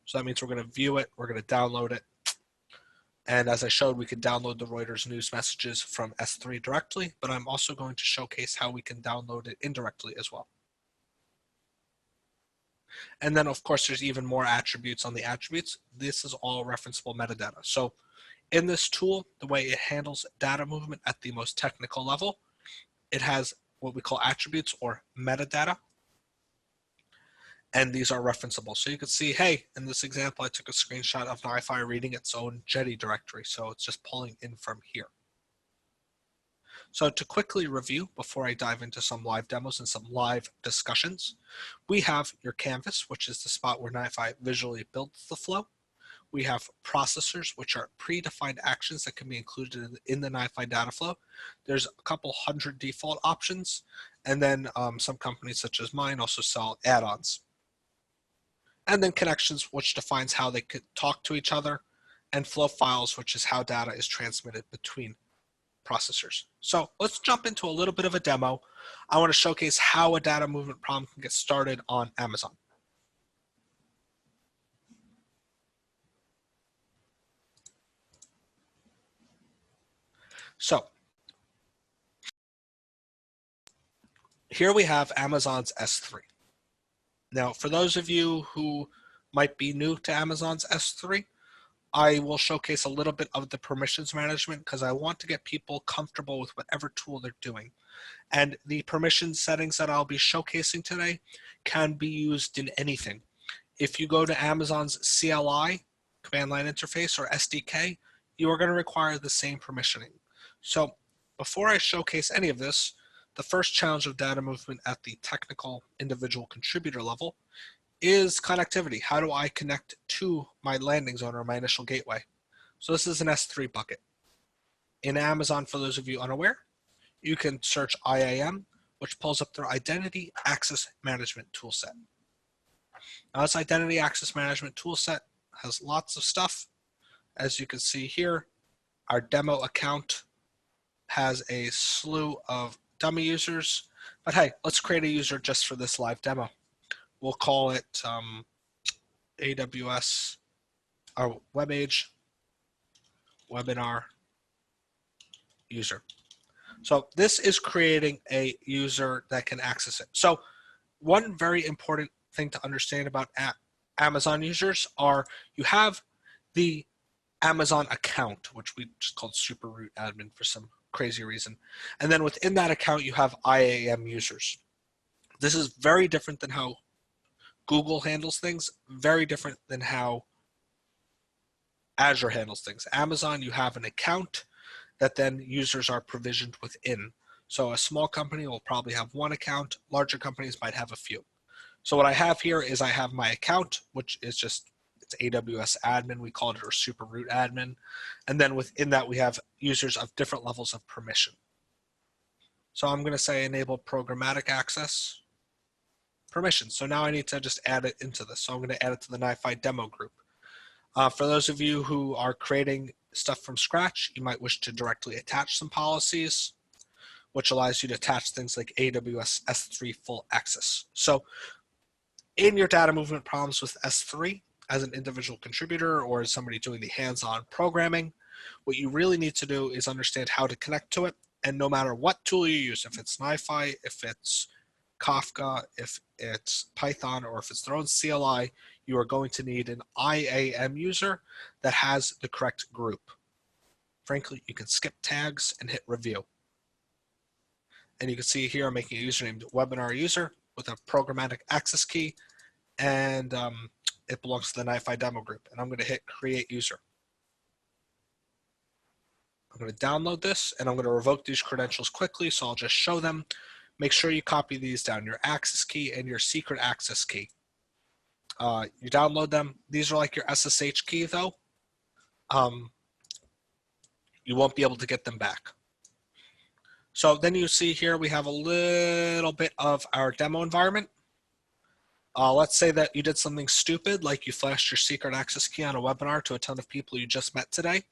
So that means we're going to view it, we're going to download it. And as I showed, we could download the Reuters news messages from S3 directly, but I'm also going to showcase how we can download it indirectly as well. And then, of course, there's even more attributes on the attributes. This is all referenceable metadata. So in this tool, the way it handles data movement at the most technical level, it has what we call attributes or metadata. And these are referenceable. So you can see, hey, in this example, I took a screenshot of NiFi reading its own Jetty directory. So it's just pulling in from here. So to quickly review before I dive into some live demos and some live discussions, we have your canvas, which is the spot where NiFi visually builds the flow. We have processors, which are predefined actions that can be included in the NiFi data flow. There's a couple hundred default options, and then some companies such as mine also sell add-ons. And then connections, which defines how they could talk to each other, and flow files, which is how data is transmitted between processors. So let's jump into a little bit of a demo. I want to showcase how a data movement problem can get started on Amazon. So here we have Amazon's S3. Now, for those of you who might be new to Amazon's S3, I will showcase a little bit of the permissions management because I want to get people comfortable with whatever tool they're doing. And the permission settings that I'll be showcasing today can be used in anything. If you go to Amazon's CLI, command line interface, or SDK, you are going to require the same permissioning. So before I showcase any of this, the first challenge of data movement at the technical individual contributor level is connectivity. How do I connect to my landing zone or my initial gateway? So this is an S3 bucket. In Amazon, for those of you unaware, you can search IAM, which pulls up their Identity Access Management toolset. Now, this Identity Access Management toolset has lots of stuff. As you can see here, our demo account has a slew of dummy users, but hey, let's create a user just for this live demo. We'll call it AWS or WebAge webinar user. So this is creating a user that can access it. So one very important thing to understand about Amazon users are you have the Amazon account, which we just called super root admin for some crazy reason. And then within that account, you have IAM users. This is very different than how Google handles things, very different than how Azure handles things. Amazon, you have an account that then users are provisioned within. So a small company will probably have one account, larger companies might have a few. So what I have here is I have my account, which is just, it's AWS admin, we call it our super root admin. And then within that, we have users of different levels of permission. So I'm going to say enable programmatic access permission. So now I need to just add it into this. So I'm going to add it to the NiFi demo group. For those of you who are creating stuff from scratch, you might wish to directly attach some policies, which allows you to attach things like AWS S3 full access. So in your data movement problems with S3, as an individual contributor or as somebody doing the hands-on programming, what you really need to do is understand how to connect to it. And no matter what tool you use, if it's NiFi, if it's Kafka, if it's Python, or if it's their own CLI, you are going to need an IAM user that has the correct group. Frankly, you can skip tags and hit review. And you can see here I'm making a user named webinar user with a programmatic access key, and it belongs to the NiFi demo group. And I'm going to hit create user. I'm going to download this, and I'm going to revoke these credentials quickly, so I'll just show them. Make sure you copy these down, your access key and your secret access key. You download them. These are like your SSH key, though. You won't be able to get them back. So then you see here we have a little bit of our demo environment. Let's say that you did something stupid, like you flashed your secret access key on a webinar to a ton of people you just met today.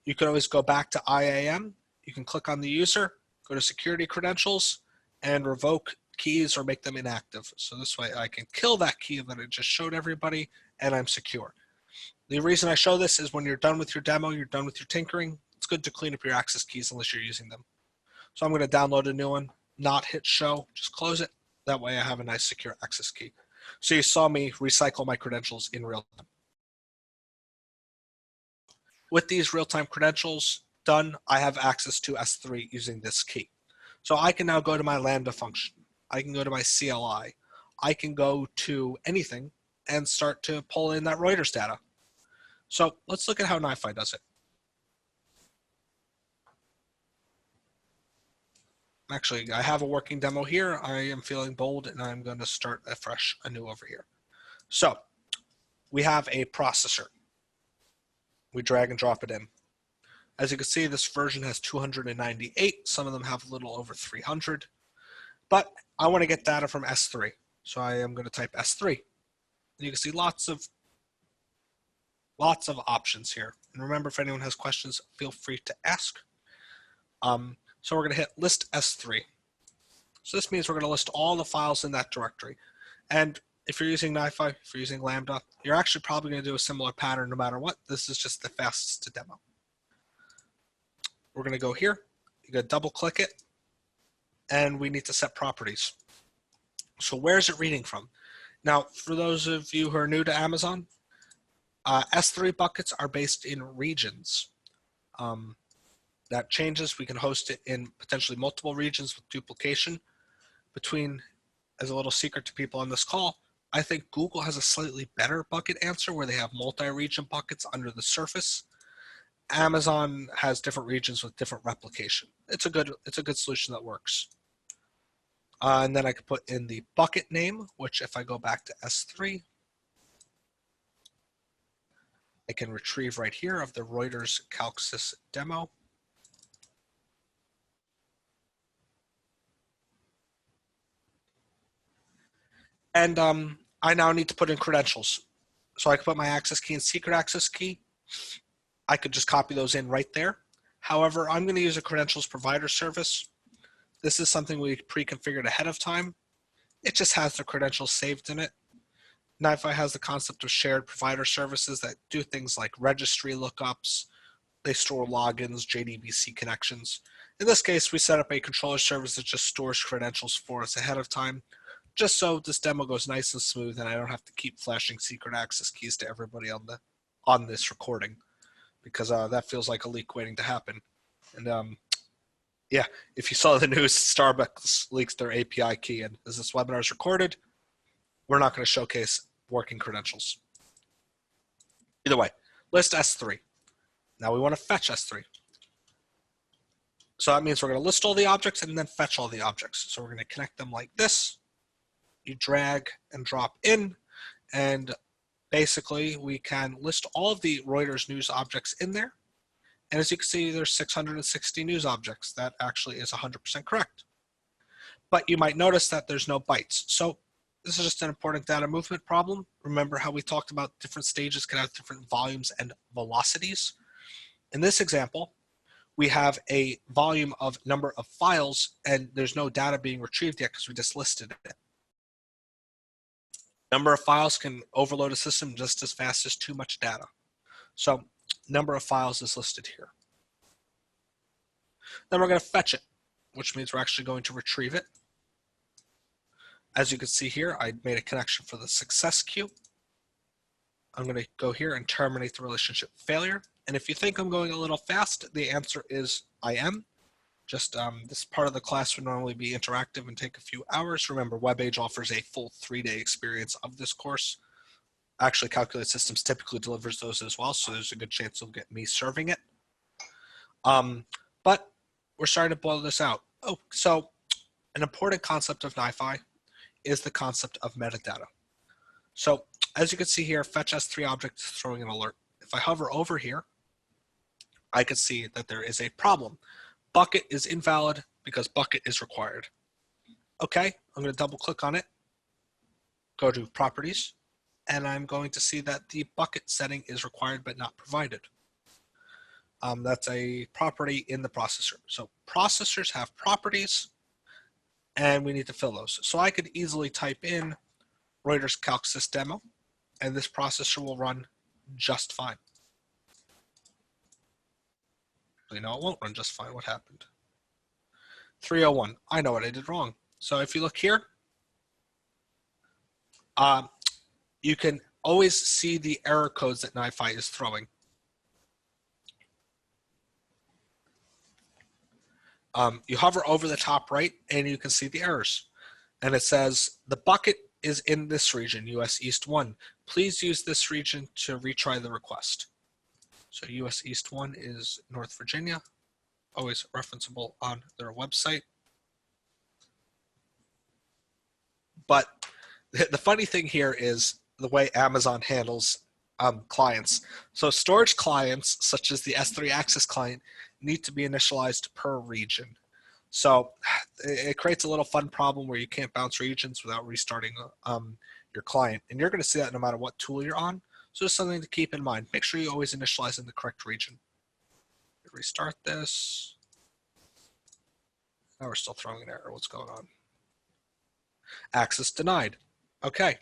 You could always go back to IAM. You can click on the user, go to security credentials, and revoke keys or make them inactive. So this way I can kill that key that I just showed everybody, and I'm secure. The reason I show this is when you're done with your demo, you're done with your tinkering, it's good to clean up your access keys unless you're using them. So I'm going to download a new one, not hit show, just close it. That way I have a nice secure access key. So you saw me recycle my credentials in real time. With these real-time credentials done, I have access to S3 using this key. So I can now go to my Lambda function. I can go to my CLI. I can go to anything and start to pull in that Reuters data. So let's look at how NiFi does it. Actually, I have a working demo here. I am feeling bold and I'm going to start anew over here. So we have a processor. We drag and drop it in. As you can see, this version has 298. Some of them have a little over 300. But I want to get data from S3. So I am going to type S3. And you can see lots of options here. And remember, if anyone has questions, feel free to ask. So we're going to hit list S3. So this means we're going to list all the files in that directory. And if you're using NiFi, if you're using Lambda, you're actually probably going to do a similar pattern no matter what. This is just the fastest to demo. We're going to go here. You're going to double click it. And we need to set properties. So where is it reading from? Now, for those of you who are new to Amazon, S3 buckets are based in regions. That changes. We can host it in potentially multiple regions with duplication. As a little secret to people on this call, I think Google has a slightly better bucket answer where they have multi-region buckets under the surface. Amazon has different regions with different replication. It's a good solution that works. And then I could put in the bucket name, which if I go back to S3, I can retrieve right here of the Reuters CalcSys demo. And I now need to put in credentials. So I can put my access key and secret access key. I could just copy those in right there. However, I'm going to use a credentials provider service. This is something we pre-configured ahead of time. It just has the credentials saved in it. NiFi has the concept of shared provider services that do things like registry lookups. They store logins, JDBC connections. In this case, we set up a controller service that just stores credentials for us ahead of time, just so this demo goes nice and smooth and I don't have to keep flashing secret access keys to everybody on this recording, because that feels like a leak waiting to happen. And yeah, if you saw the news, Starbucks leaks their API key, and as this webinar is recorded, we're not going to showcase working credentials. Either way, list S3. Now we want to fetch S3. So that means we're going to list all the objects and then fetch all the objects. So we're going to connect them like this. You drag and drop in, and basically we can list all of the Reuters news objects in there. And as you can see, there's 660 news objects. That actually is 100% correct. But you might notice that there's no bytes. So this is just an important data movement problem. Remember how we talked about different stages can have different volumes and velocities? In this example, we have a volume of number of files, and there's no data being retrieved yet because we just listed it. Number of files can overload a system just as fast as too much data. So number of files is listed here. Then we're going to fetch it, which means we're actually going to retrieve it. As you can see here, I made a connection for the success queue. I'm going to go here and terminate the relationship failure. And if you think I'm going a little fast, the answer is I am. Just this part of the class would normally be interactive and take a few hours. Remember, WebAge offers a full 3-day experience of this course. Actually, Calculate Systems typically delivers those as well, so there's a good chance you'll get me serving it. But we're starting to boil this out. Oh, so an important concept of NiFi is the concept of metadata. So as you can see here, fetch S3 object is throwing an alert. If I hover over here, I can see that there is a problem. Bucket is invalid because bucket is required. Okay, I'm going to double click on it, go to properties, and I'm going to see that the bucket setting is required but not provided. That's a property in the processor. So processors have properties, and we need to fill those. So I could easily type in Reuters CalcSys demo, and this processor will run just fine. You know, it won't run just fine. What happened? 301. I know what I did wrong. So if you look here, you can always see the error codes that NiFi is throwing. You hover over the top right and you can see the errors. And it says the bucket is in this region, US East 1. Please use this region to retry the request. So US East 1 is North Virginia, always referenceable on their website. But the funny thing here is the way Amazon handles clients. So storage clients, such as the S3 Access client, need to be initialized per region. So it creates a little fun problem where you can't bounce regions without restarting your client. And you're going to see that no matter what tool you're on. So just something to keep in mind. Make sure you always initialize in the correct region. Restart this. Now we're still throwing an error. What's going on? Access denied. Okay,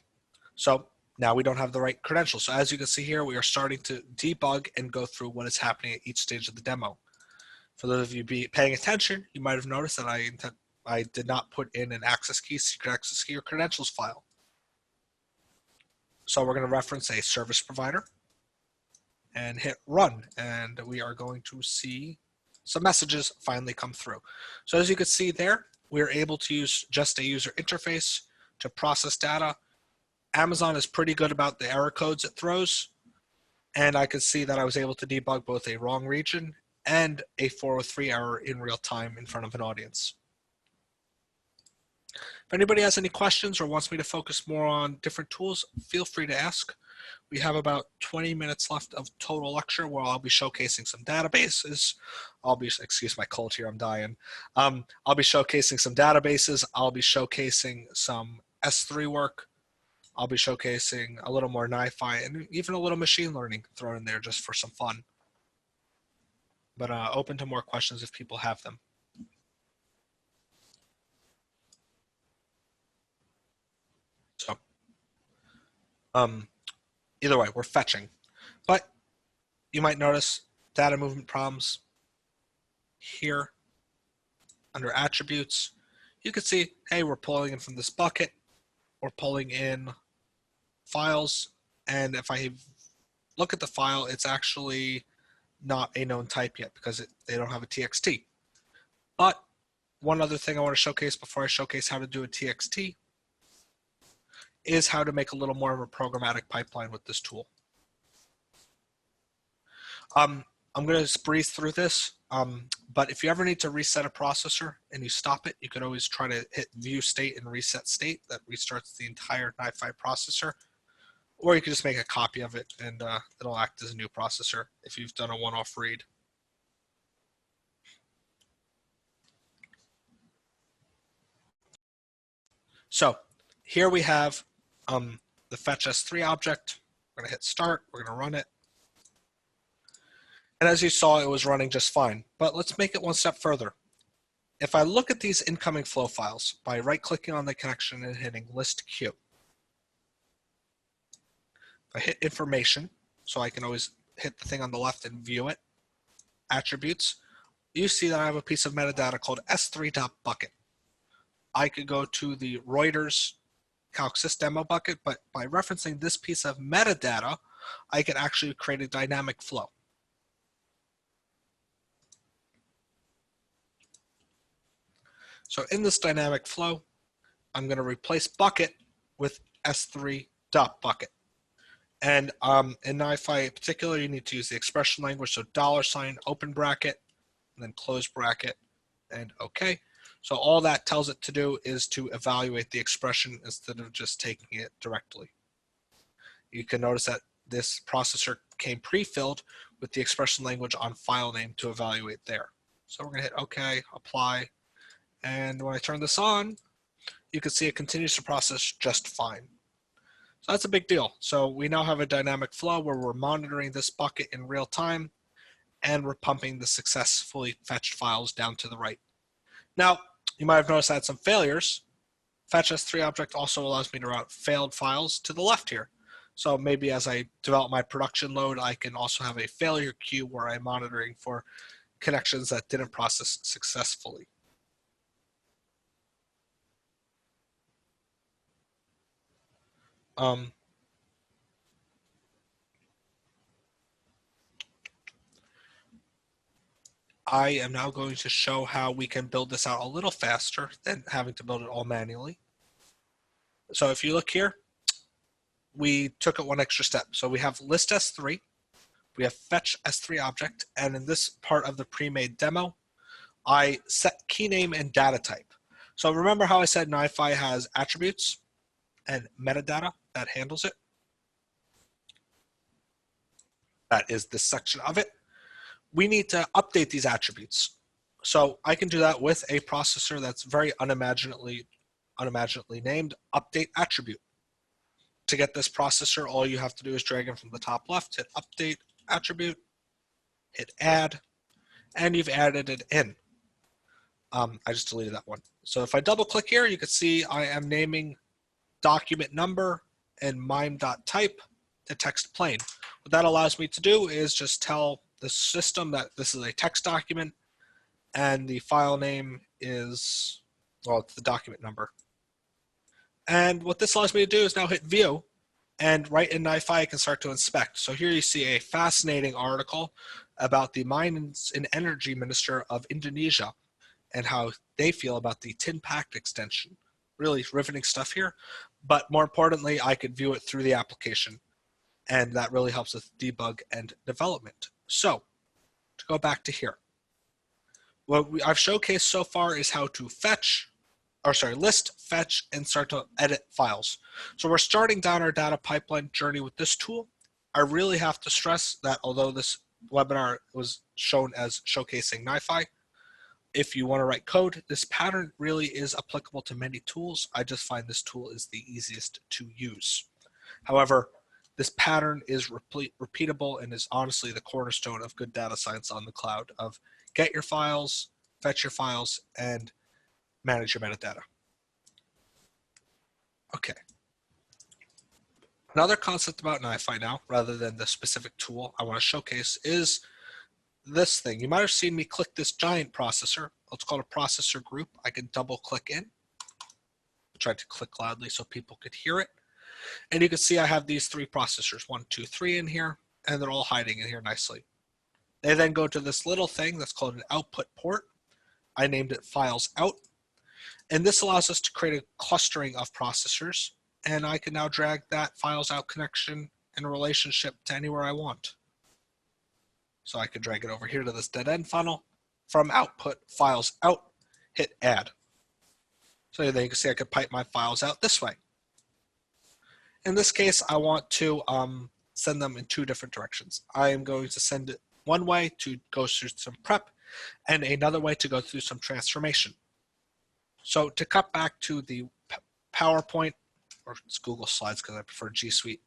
so now we don't have the right credentials. So as you can see here, we are starting to debug and go through what is happening at each stage of the demo. For those of you paying attention, you might have noticed that I did not put in an access key, secret access key, or credentials file. So we're going to reference a service provider and hit run, and we are going to see some messages finally come through. So as you can see there, we're able to use just a user interface to process data. Amazon is pretty good about the error codes it throws, and I could see that I was able to debug both a wrong region and a 403 error in real time in front of an audience. If anybody has any questions or wants me to focus more on different tools, feel free to ask. We have about 20 minutes left of total lecture where I'll be showcasing some databases. Excuse my cold here, I'm dying. I'll be showcasing some databases. I'll be showcasing some S3 work. I'll be showcasing a little more NiFi and even a little machine learning thrown in there just for some fun. But open to more questions if people have them. So either way, we're fetching. But you might notice data movement problems here under attributes. You can see, hey, we're pulling in from this bucket. We're pulling in files. And if I look at the file, it's actually not a known type yet because they don't have a TXT. But one other thing I want to showcase before I showcase how to do a TXT is how to make a little more of a programmatic pipeline with this tool. I'm going to breeze through this, but if you ever need to reset a processor and you stop it, you can always try to hit view state and reset state. That restarts the entire NiFi processor. Or you can just make a copy of it and it'll act as a new processor if you've done a one-off read. So here we have the fetch S3 object. We're going to hit start. We're going to run it. And as you saw, it was running just fine. But let's make it one step further. If I look at these incoming flow files by right-clicking on the connection and hitting list queue, if I hit information, so I can always hit the thing on the left and view it, attributes, you see that I have a piece of metadata called s3.bucket. I could go to the Reuters CalcSys demo bucket, but by referencing this piece of metadata, I can actually create a dynamic flow. So in this dynamic flow, I'm going to replace bucket with s3.bucket. And in NiFi in particular, you need to use the expression language, so $, open bracket, and then close bracket, and OK. So all that tells it to do is to evaluate the expression instead of just taking it directly. You can notice that this processor came pre-filled with the expression language on file name to evaluate there. So we're going to hit OK, apply. And when I turn this on, you can see it continues to process just fine. So that's a big deal. So we now have a dynamic flow where we're monitoring this bucket in real time and we're pumping the successfully fetched files down to the right. Now, you might have noticed I had some failures. Fetch S3 object also allows me to route failed files to the left here. So maybe as I develop my production load, I can also have a failure queue where I'm monitoring for connections that didn't process successfully. I am now going to show how we can build this out a little faster than having to build it all manually. So if you look here, we took it one extra step. So we have list S3, we have fetch S3 object, and in this part of the pre-made demo, I set key name and data type. So remember how I said NiFi has attributes and metadata that handles it? That is this section of it. We need to update these attributes. So I can do that with a processor that's very unimaginably named update attribute. To get this processor, all you have to do is drag in from the top left, hit update attribute, hit add, and you've added it in. I just deleted that one. So if I double click here, you can see I am naming document number and mime.type to text plain. What that allows me to do is just tell the system that this is a text document and the file name is, well, it's the document number. And what this allows me to do is now hit view, and right in NiFi I can start to inspect. So here you see a fascinating article about the Mines and Energy Minister of Indonesia and how they feel about the Tin Pact extension. Really riveting stuff here, but more importantly, I could view it through the application, and that really helps with debug and development. So to go back to here, what I've showcased so far is how to list, fetch, and start to edit files. So we're starting down our data pipeline journey with this tool. I really have to stress that although this webinar was shown as showcasing NiFi, if you want to write code, this pattern really is applicable to many tools. I just find this tool is the easiest to use. However, this pattern is repeatable and is honestly the cornerstone of good data science on the cloud of get your files, fetch your files, and manage your metadata. Okay. Another concept about NiFi now, rather than the specific tool I want to showcase, is this thing. You might have seen me click this giant processor. Let's call it a processor group. I can double click in. I tried to click loudly so people could hear it. And you can see I have these three processors, 1, 2, 3 in here, and they're all hiding in here nicely. They then go to this little thing that's called an output port. I named it files out. And this allows us to create a clustering of processors. And I can now drag that files out connection and relationship to anywhere I want. So I could drag it over here to this dead end funnel. From output files out, hit add. So then you can see I could pipe my files out this way. In this case, I want to send them in 2 different directions. I am going to send it one way to go through some prep and another way to go through some transformation. So to cut back to the PowerPoint, or it's Google Slides because I prefer G Suite,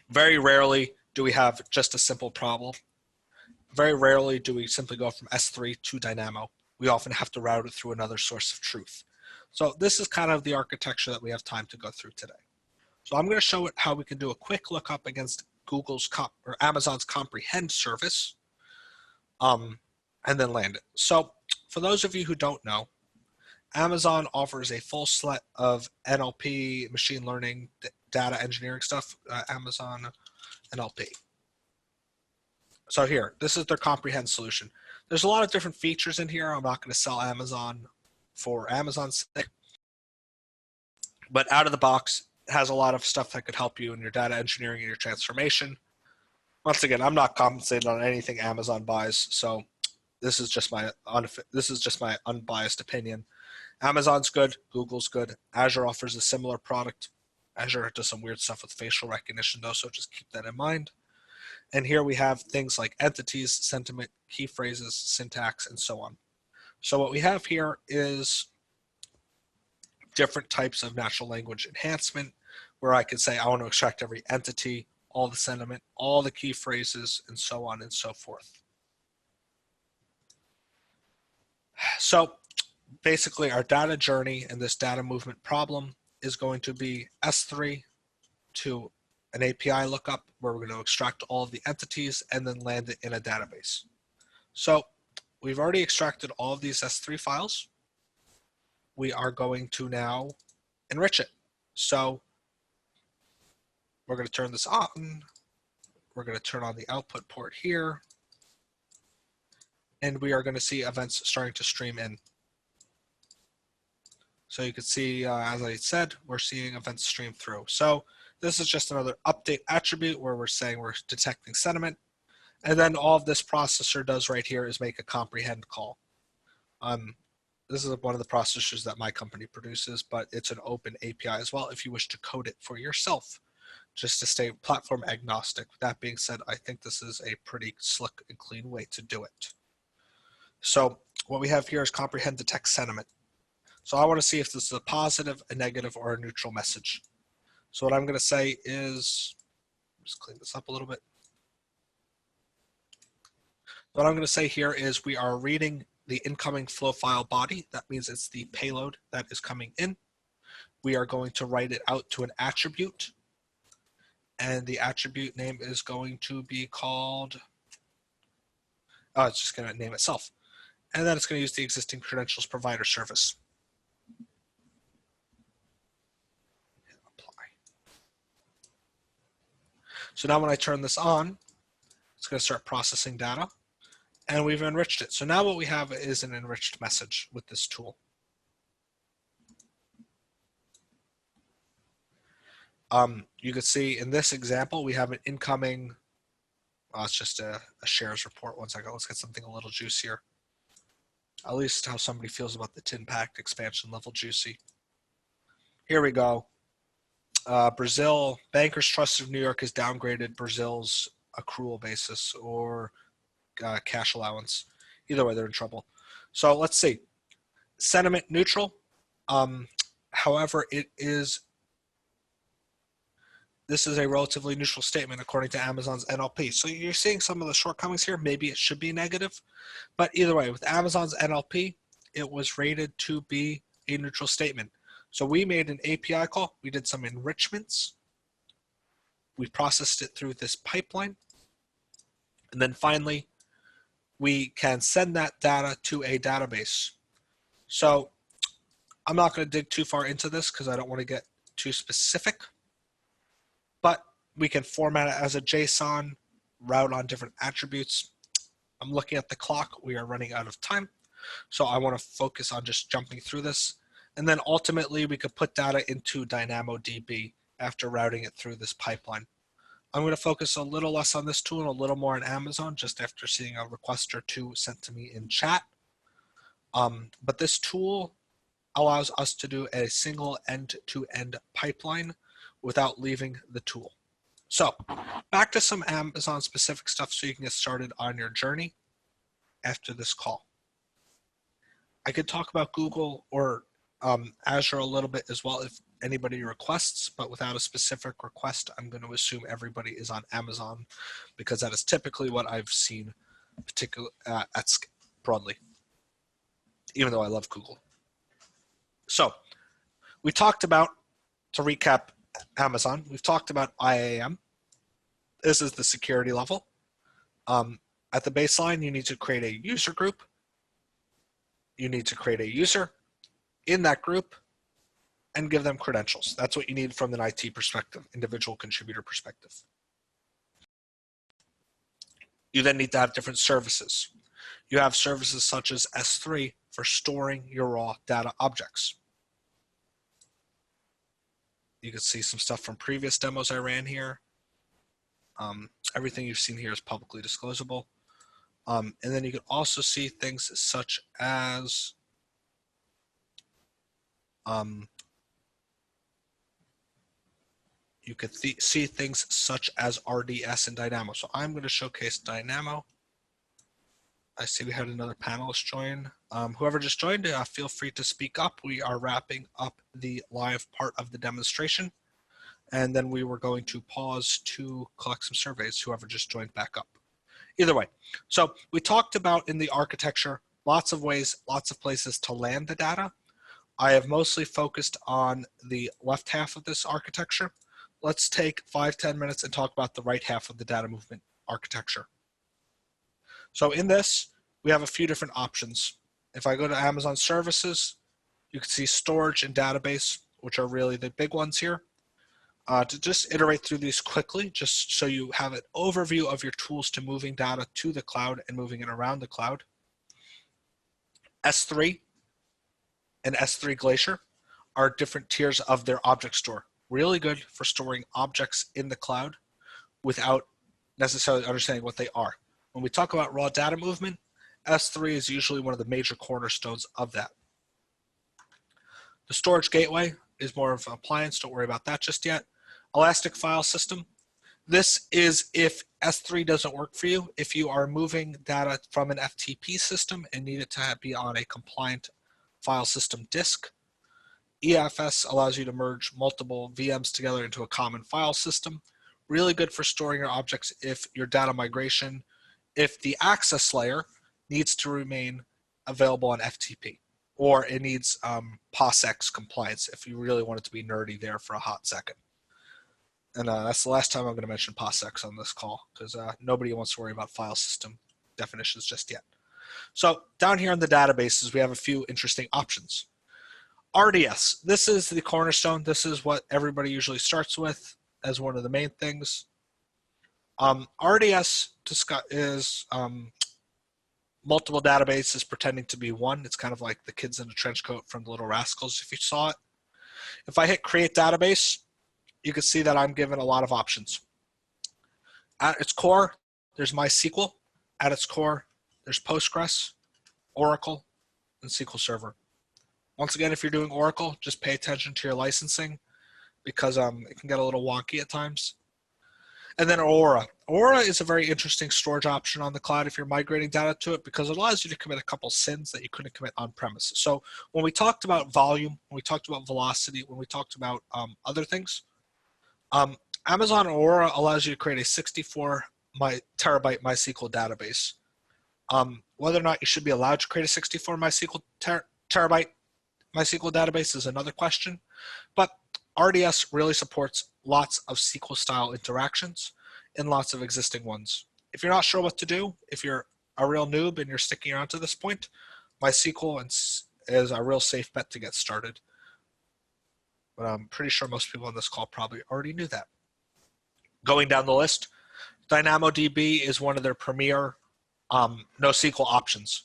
very rarely do we have just a simple problem. Very rarely do we simply go from S3 to Dynamo. We often have to route it through another source of truth. So this is kind of the architecture that we have time to go through today. So I'm going to show it how we can do a quick lookup against Amazon's Comprehend service, and then land it. So for those of you who don't know, Amazon offers a full set of NLP, machine learning, data engineering stuff, Amazon NLP. So here, this is their Comprehend solution. There's a lot of different features in here. I'm not going to sell Amazon for Amazon's sake, but out of the box, it has a lot of stuff that could help you in your data engineering and your transformation. Once again, I'm not compensated on anything Amazon buys, so this is just my unbiased opinion. Amazon's good, Google's good. Azure offers a similar product. Azure does some weird stuff with facial recognition though, so just keep that in mind. And here we have things like entities, sentiment, key phrases, syntax, and so on. So what we have here is different types of natural language enhancement where I could say I want to extract every entity, all the sentiment, all the key phrases, and so on and so forth. So basically our data journey and this data movement problem is going to be S3 to an API lookup where we're going to extract all of the entities and then land it in a database. So we've already extracted all of these S3 files. We are going to now enrich it. So we're going to turn this on. We're going to turn on the output port here. and we are going to see events starting to stream in. So you can see, as I said, we're seeing events stream through. So this is just another update attribute where we're saying we're detecting sentiment. And then all of this processor does right here is make a comprehend call. This is one of the processors that my company produces, but it's an open API as well if you wish to code it for yourself, just to stay platform agnostic. That being said, I think this is a pretty slick and clean way to do it. So what we have here is comprehend detect sentiment. So I want to see if this is a positive, a negative, or a neutral message. So what I'm going to say is, just clean this up a little bit. What I'm going to say here is we are reading the incoming flow file body. That means it's the payload that is coming in. We are going to write it out to an attribute. And the attribute name is going to be called, it's just going to name itself. And then it's going to use the existing credentials provider service. Apply. So now when I turn this on, it's going to start processing data. And we've enriched it. So now what we have is an enriched message with this tool. You can see in this example, we have an incoming, it's just a shares report. One second, let's get something a little juicier. At least how somebody feels about the tin packed expansion level juicy. Here we go. Brazil, Bankers Trust of New York has downgraded Brazil's accrual basis or cash allowance. Either way, they're in trouble. So let's see. Sentiment neutral. However, this is a relatively neutral statement according to Amazon's NLP. So you're seeing some of the shortcomings here. Maybe it should be negative. But either way, with Amazon's NLP, it was rated to be a neutral statement. So we made an API call. We did some enrichments. We processed it through this pipeline. And then finally, we can send that data to a database. So I'm not going to dig too far into this because I don't want to get too specific, but we can format it as a JSON, route on different attributes. I'm looking at the clock. We are running out of time. So I want to focus on just jumping through this. And then ultimately we could put data into DynamoDB after routing it through this pipeline. I'm going to focus a little less on this tool and a little more on Amazon just after seeing a request or two sent to me in chat. But this tool allows us to do a single end-to-end pipeline without leaving the tool. So back to some Amazon specific stuff so you can get started on your journey after this call. I could talk about Google or Azure a little bit as well if anybody requests, but without a specific request, I'm going to assume everybody is on Amazon because that is typically what I've seen broadly, even though I love Google. So we talked about, to recap Amazon, we've talked about IAM. This is the security level. At the baseline, you need to create a user group. You need to create a user in that group and give them credentials. That's what you need from an IT perspective, individual contributor perspective. You then need to have different services. You have services such as S3 for storing your raw data objects. You can see some stuff from previous demos I ran here. Everything you've seen here is publicly disclosable. And then you can also see things such as you could see things such as RDS and Dynamo. So I'm going to showcase Dynamo. I see we had another panelist join. Whoever just joined, feel free to speak up. We are wrapping up the live part of the demonstration. And then we were going to pause to collect some surveys, whoever just joined back up. Either way, so we talked about in the architecture, lots of ways, lots of places to land the data. I have mostly focused on the left half of this architecture. Let's take 5-10 minutes and talk about the right half of the data movement architecture. So in this, we have a few different options. If I go to Amazon services, you can see storage and database, which are really the big ones here. To just iterate through these quickly, just so you have an overview of your tools to moving data to the cloud and moving it around the cloud. S3 and S3 Glacier are different tiers of their object store. Really good for storing objects in the cloud without necessarily understanding what they are. When we talk about raw data movement, S3 is usually one of the major cornerstones of that. The storage gateway is more of an appliance. Don't worry about that just yet. Elastic file system. This is if S3 doesn't work for you, if you are moving data from an FTP system and need it to be on a compliant file system disk. EFS allows you to merge multiple VMs together into a common file system. Really good for storing your objects if your data migration, if the access layer needs to remain available on FTP, or it needs POSIX compliance if you really want it to be nerdy there for a hot second. And that's the last time I'm going to mention POSIX on this call, because nobody wants to worry about file system definitions just yet. So down here in the databases, we have a few interesting options. RDS, this is the cornerstone. This is what everybody usually starts with as one of the main things. RDS is multiple databases pretending to be one. It's kind of like the kids in a trench coat from the Little Rascals, if you saw it. If I hit create database, you can see that I'm given a lot of options. At its core, there's MySQL. At its core, there's Postgres, Oracle, and SQL Server. Once again, if you're doing Oracle, just pay attention to your licensing because it can get a little wonky at times. And then Aura. Aura is a very interesting storage option on the cloud if you're migrating data to it because it allows you to commit a couple sins that you couldn't commit on premise. So when we talked about volume, when we talked about velocity, when we talked about other things, Amazon Aura allows you to create a 64 terabyte MySQL database. Whether or not you should be allowed to create a 64 terabyte MySQL database is another question, but RDS really supports lots of SQL style interactions and lots of existing ones. If you're not sure what to do, if you're a real noob and you're sticking around to this point, MySQL is a real safe bet to get started. But I'm pretty sure most people on this call probably already knew that. Going down the list, DynamoDB is one of their premier NoSQL options.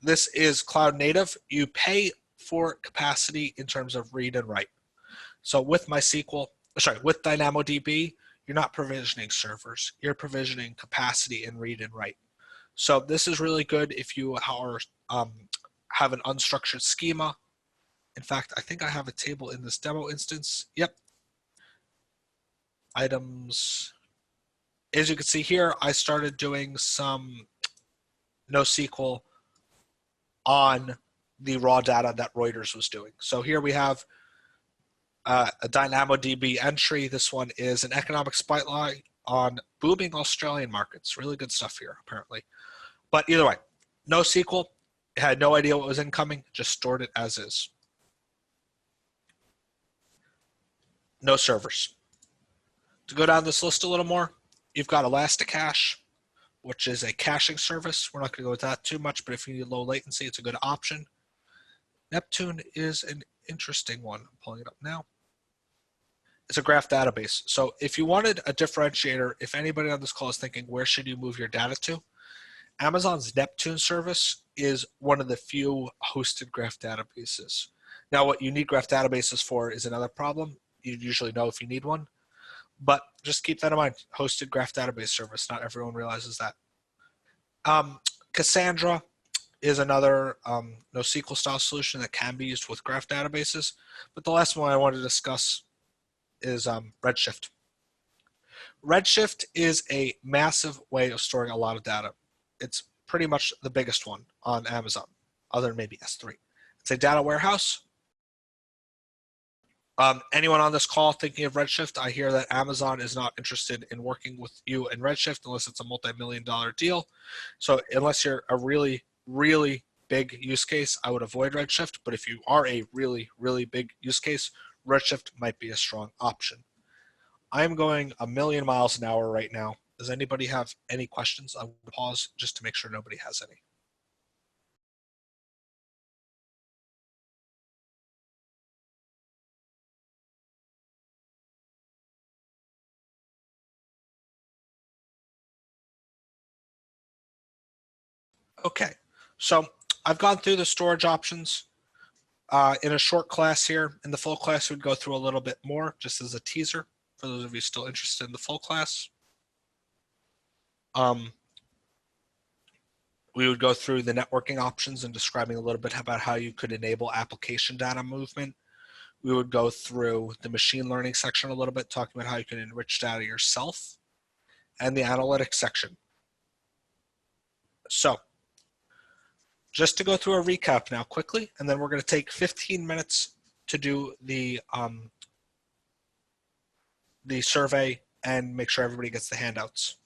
This is cloud native. You pay for capacity in terms of read and write. So with with DynamoDB, you're not provisioning servers. You're provisioning capacity in read and write. So this is really good if you are have an unstructured schema. In fact, I think I have a table in this demo instance. Yep. Items. As you can see here, I started doing some NoSQL on the raw data that Reuters was doing. So here we have a DynamoDB entry. This one is an economic spotlight on booming Australian markets. Really good stuff here, apparently. But either way, NoSQL, had no idea what was incoming, just stored it as is. No servers. To go down this list a little more, you've got Elasticache, which is a caching service. We're not going to go with that too much, but if you need low latency, it's a good option. Neptune is an interesting one. I'm pulling it up now. It's a graph database. So if you wanted a differentiator, if anybody on this call is thinking, where should you move your data to? Amazon's Neptune service is one of the few hosted graph databases. Now, what you need graph databases for is another problem. You usually know if you need one, but just keep that in mind. Hosted graph database service, not everyone realizes that. Cassandra is another NoSQL style solution that can be used with graph databases. But the last one I want to discuss is Redshift. Redshift is a massive way of storing a lot of data. It's pretty much the biggest one on Amazon, other than maybe S3. It's a data warehouse. Anyone on this call thinking of Redshift, I hear that Amazon is not interested in working with you in Redshift unless it's a multi-million-dollar deal. So unless you're a really, really big use case, I would avoid Redshift. But if you are a really, really big use case, Redshift might be a strong option. I'm going a million miles an hour right now. Does anybody have any questions? I will pause just to make sure nobody has any. Okay, so I've gone through the storage options in a short class here. In the full class, we'd go through a little bit more just as a teaser for those of you still interested in the full class. We would go through the networking options and describing a little bit about how you could enable application data movement. We would go through the machine learning section a little bit, talking about how you can enrich data yourself, and the analytics section. So just to go through a recap now quickly, and then we're going to take 15 minutes to do the survey and make sure everybody gets the handouts.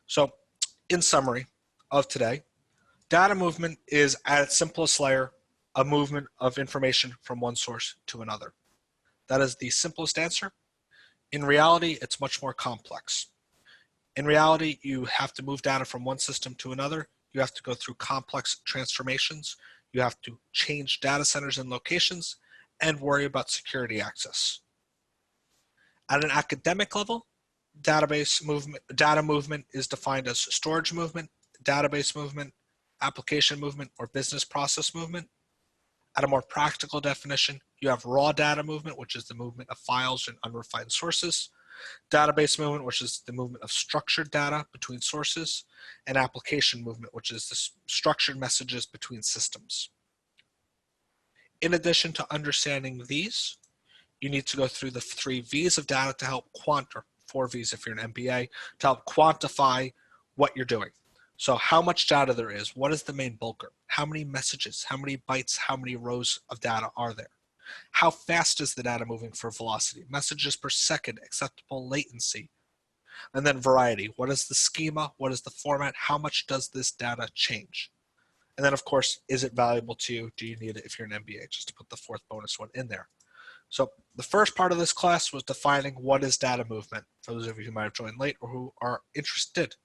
So in summary of today, data movement is at its simplest layer, a movement of information from one source to another. That is the simplest answer. In reality, it's much more complex. In reality, you have to move data from one system to another. You have to go through complex transformations. You have to change data centers and locations and worry about security access. At an academic level, data movement is defined as storage movement, database movement, application movement, or business process movement. At a more practical definition, you have raw data movement, which is the movement of files and unrefined sources, database movement, which is the movement of structured data between sources, and application movement, which is the structured messages between systems. In addition to understanding these, you need to go through the 3 V's of data to help or 4 V's if you're an MBA, to help quantify what you're doing. So how much data there is, what is the main bulker, how many messages, how many bytes, how many rows of data are there? How fast is the data moving for velocity, messages per second, acceptable latency, and then variety. What is the schema? What is the format? How much does this data change? And then of course, is it valuable to you? Do you need it if you're an MBA? Just to put the 4th bonus one in there. So the first part of this class was defining what is data movement, for those of you who might have joined late or who are interested.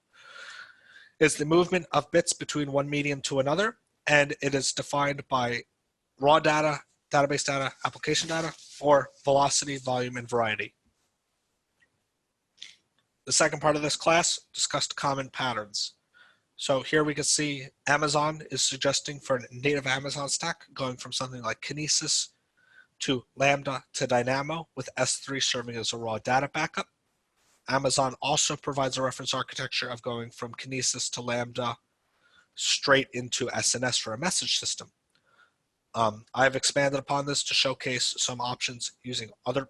It's the movement of bits between one medium to another, and it is defined by raw data, database data, application data, or velocity, volume, and variety. The second part of this class discussed common patterns. So here we can see Amazon is suggesting for a native Amazon stack going from something like Kinesis to Lambda to Dynamo, with S3 serving as a raw data backup. Amazon also provides a reference architecture of going from Kinesis to Lambda straight into SNS for a message system. I've expanded upon this to showcase some options using other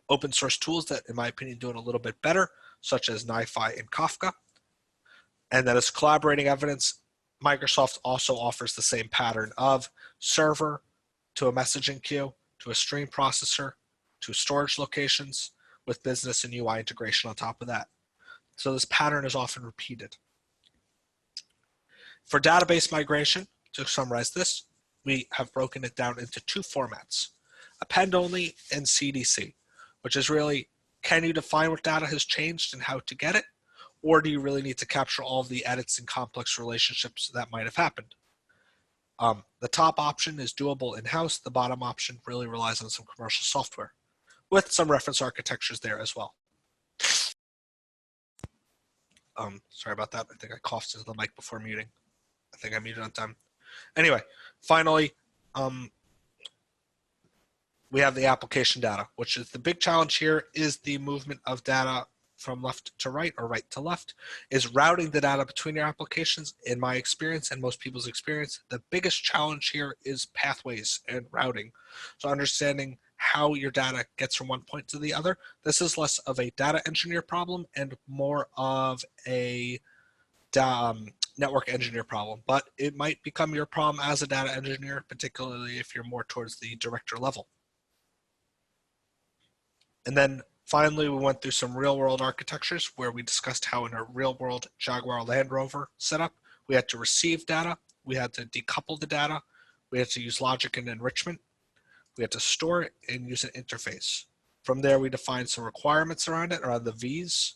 open source tools that, in my opinion, do it a little bit better, such as NiFi and Kafka. And that is collaborating evidence. Microsoft also offers the same pattern of server to a messaging queue, to a stream processor, to storage locations, with business and UI integration on top of that. So this pattern is often repeated. For database migration, to summarize this, we have broken it down into 2 formats, Append-only and CDC, which is really, can you define what data has changed and how to get it? Or do you really need to capture all of the edits and complex relationships that might have happened? The top option is doable in-house. The bottom option really relies on some commercial software, with some reference architectures there as well. Sorry about that. I think I coughed into the mic before muting. I think I muted on time. Anyway, finally, we have the application data, which is the big challenge here is the movement of data from left to right or right to left, is routing the data between your applications. In my experience and most people's experience, the biggest challenge here is pathways and routing. So understanding how your data gets from one point to the other. This is less of a data engineer problem and more of a network engineer problem, but it might become your problem as a data engineer, particularly if you're more towards the director level. And then finally, we went through some real world architectures where we discussed how in a real world Jaguar Land Rover setup, we had to receive data, we had to decouple the data, we had to use logic and enrichment, we had to store it and use an interface. From there, we defined some requirements around it, around the V's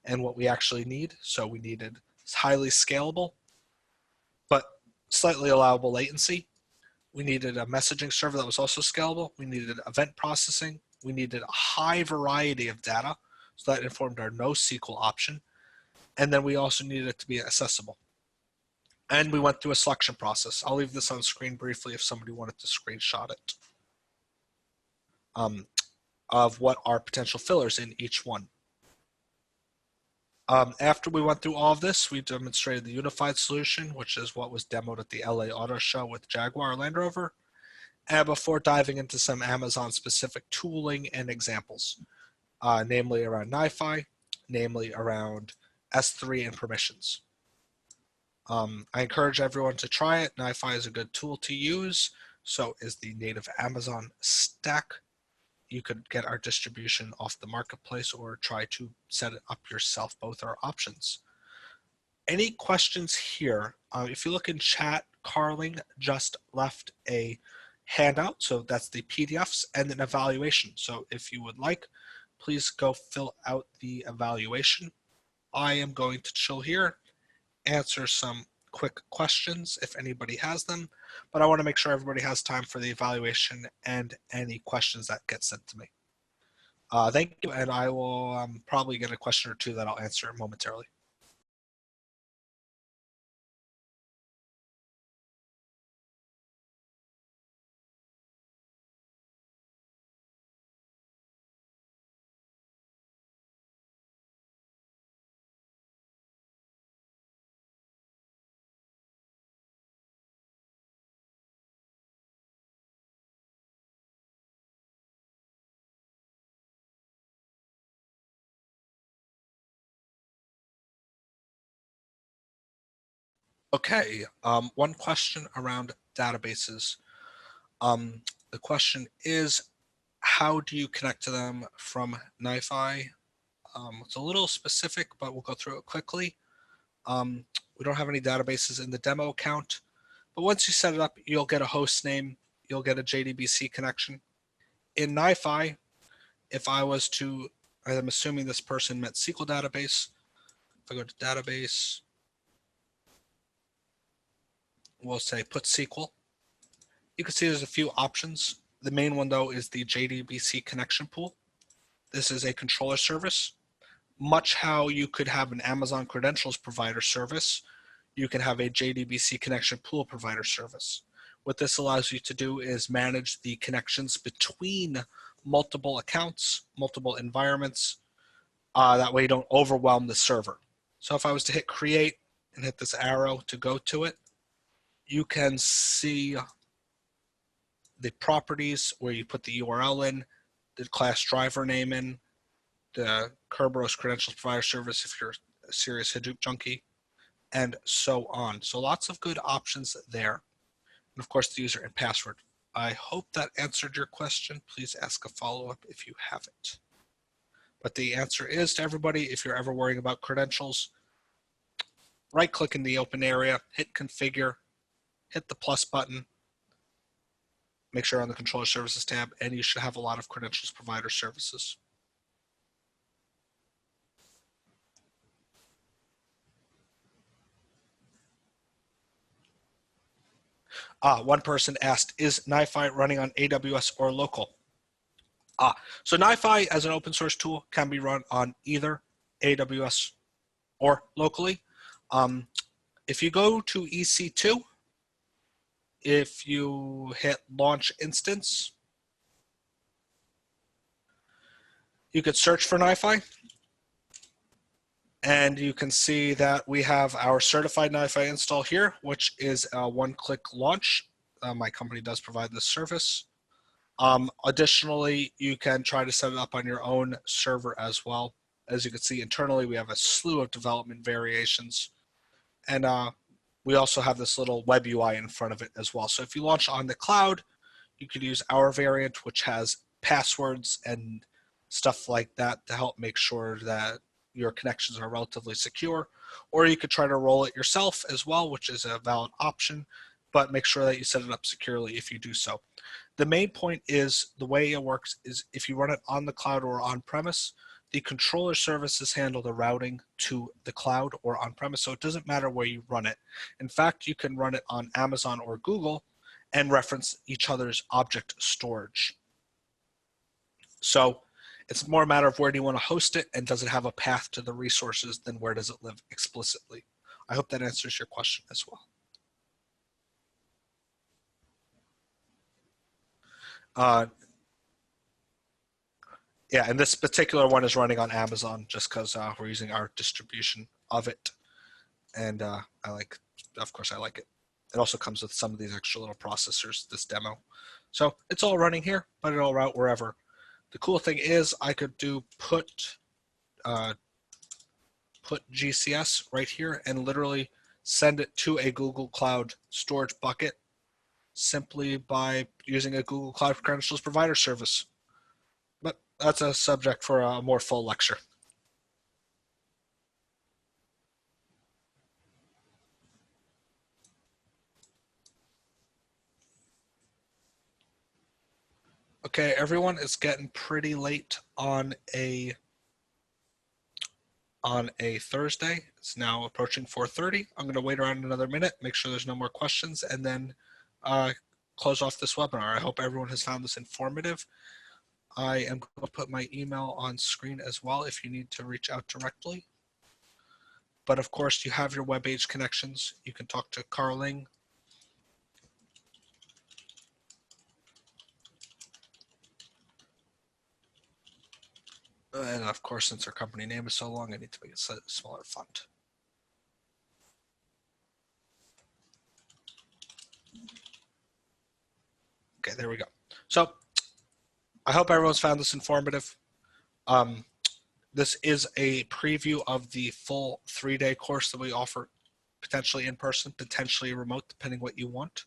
and what we actually need. So we needed highly scalable, but slightly allowable latency. We needed a messaging server that was also scalable. We needed event processing. We needed a high variety of data. So that informed our NoSQL option. And then we also needed it to be accessible. And we went through a selection process. I'll leave this on screen briefly if somebody wanted to screenshot it, of what are potential fillers in each one. After we went through all of this, we demonstrated the unified solution, which is what was demoed at the LA Auto Show with Jaguar Land Rover, and before diving into some Amazon-specific tooling and examples, namely around NiFi, namely around S3 and permissions. I encourage everyone to try it. NiFi is a good tool to use. So is the native Amazon stack. You could get our distribution off the marketplace or try to set it up yourself. Both are options. Any questions here? If you look in chat, Carling just left a handout. So that's the PDFs and an evaluation. So if you would like, please go fill out the evaluation. I am going to chill here, answer some quick questions if anybody has them, but I want to make sure everybody has time for the evaluation and any questions that get sent to me. Thank you, and I will probably get a question or two that I'll answer momentarily. Okay, one question around databases. The question is, how do you connect to them from NiFi? It's a little specific, but we'll go through it quickly. We don't have any databases in the demo account, but once you set it up, you'll get a host name, you'll get a JDBC connection. In NiFi, if I was to, I'm assuming this person meant SQL database. If I go to database, we'll say put SQL. You can see there's a few options. The main one though is the JDBC connection pool. This is a controller service. Much how you could have an Amazon credentials provider service, you can have a JDBC connection pool provider service. What this allows you to do is manage the connections between multiple accounts, multiple environments. That way you don't overwhelm the server. So if I was to hit create and hit this arrow to go to it, you can see the properties where you put the URL in, the class driver name in, the Kerberos credentials provider service if you're a serious Hadoop junkie, and so on. So lots of good options there. And of course, the user and password. I hope that answered your question. Please ask a follow-up if you haven't. But the answer is to everybody, if you're ever worrying about credentials, right-click in the open area, hit configure, hit the plus button, make sure on the controller services tab, and you should have a lot of credentials provider services. One person asked, is NiFi running on AWS or local? So NiFi as an open source tool can be run on either AWS or locally. If you go to EC2, if you hit launch instance, you could search for NiFi. And you can see that we have our certified NiFi install here, which is a one-click launch. My company does provide this service. Additionally, you can try to set it up on your own server as well. As you can see internally, we have a slew of development variations. And we also have this little web UI in front of it as well. So if you launch on the cloud, you could use our variant, which has passwords and stuff like that to help make sure that your connections are relatively secure, or you could try to roll it yourself as well, which is a valid option, but make sure that you set it up securely if you do so. The main point is the way it works is if you run it on the cloud or on premise, the controller services handle the routing to the cloud or on premise, so it doesn't matter where you run it. In fact, you can run it on Amazon or Google and reference each other's object storage. So it's more a matter of where do you want to host it and does it have a path to the resources than where does it live explicitly. I hope that answers your question as well. Yeah, and this particular one is running on Amazon just because we're using our distribution of it. And of course, I like it. It also comes with some of these extra little processors, this demo. So it's all running here, but it'll route wherever. The cool thing is I could do put GCS right here and literally send it to a Google Cloud storage bucket simply by using a Google Cloud Credentials Provider service. But that's a subject for a more full lecture. Okay, everyone, it's getting pretty late on a Thursday. It's now approaching 4:30. I'm going to wait around another minute, make sure there's no more questions, and then close off this webinar. I hope everyone has found this informative. I am going to put my email on screen as well if you need to reach out directly. But of course, you have your WebAge connections. You can talk to Carling. And of course, since our company name is so long, I need to make it a smaller font. Okay, there we go. So I hope everyone's found this informative. This is a preview of the full 3-day course that we offer, potentially in person, potentially remote, depending what you want.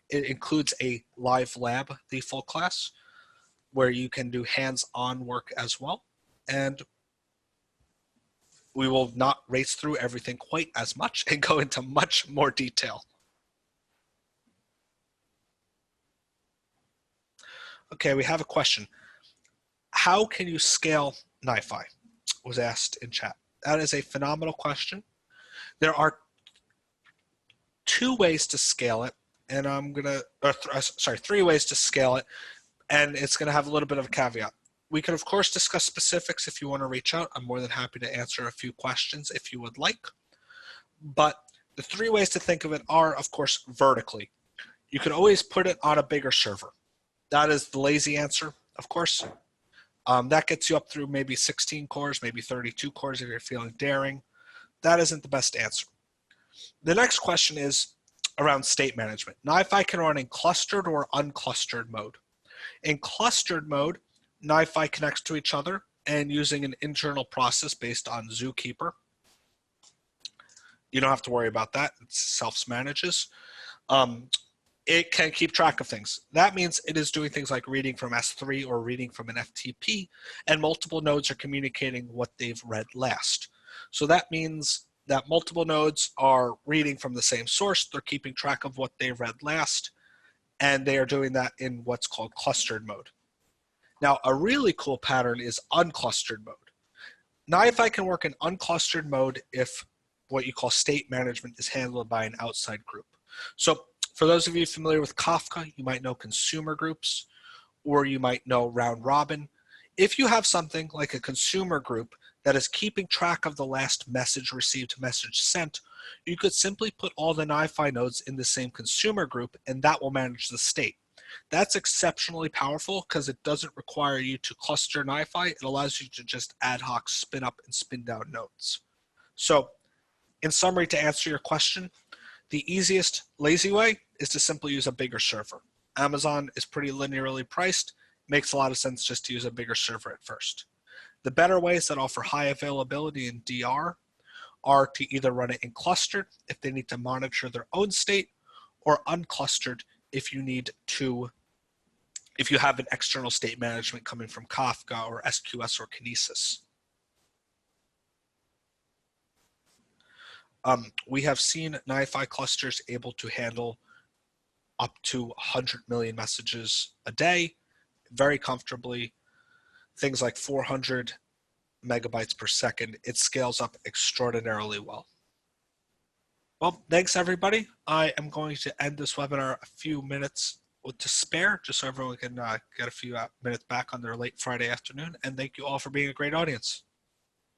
It includes a live lab, the full class, where you can do hands-on work as well. And we will not race through everything quite as much and go into much more detail. Okay, we have a question. How can you scale NiFi? Was asked in chat. That is a phenomenal question. There are 2 ways to scale it, and I'm gonna, sorry, 3 ways to scale it, and it's gonna have a little bit of a caveat. We can of course discuss specifics if you want to reach out. I'm more than happy to answer a few questions if you would like. But the 3 ways to think of it are, of course, vertically. You could always put it on a bigger server. That is the lazy answer, of course. That gets you up through maybe 16 cores, maybe 32 cores if you're feeling daring. That isn't the best answer. The next question is around state management. NiFi can run in clustered or unclustered mode. In clustered mode, NiFi connects to each other and using an internal process based on Zookeeper. You don't have to worry about that. It self-manages. It can keep track of things. That means it is doing things like reading from S3 or reading from an FTP, and multiple nodes are communicating what they've read last. So that means that multiple nodes are reading from the same source. They're keeping track of what they read last, and they are doing that in what's called clustered mode. Now, a really cool pattern is unclustered mode. NiFi can work in unclustered mode if what you call state management is handled by an outside group. So for those of you familiar with Kafka, you might know consumer groups, or you might know round robin. If you have something like a consumer group that is keeping track of the last message received, message sent, you could simply put all the NiFi nodes in the same consumer group, and that will manage the state. That's exceptionally powerful because it doesn't require you to cluster NiFi. It allows you to just ad hoc spin up and spin down nodes. So in summary, to answer your question, the easiest lazy way is to simply use a bigger server. Amazon is pretty linearly priced. Makes a lot of sense just to use a bigger server at first. The better ways that offer high availability in DR are to either run it in clustered if they need to monitor their own state, or unclustered if you have an external state management coming from Kafka or SQS or Kinesis. We have seen NiFi clusters able to handle up to 100 million messages a day very comfortably, things like 400 megabytes per second. It scales up extraordinarily well. Well, thanks everybody. I am going to end this webinar a few minutes to spare, just so everyone can get a few minutes back on their late Friday afternoon. And thank you all for being a great audience.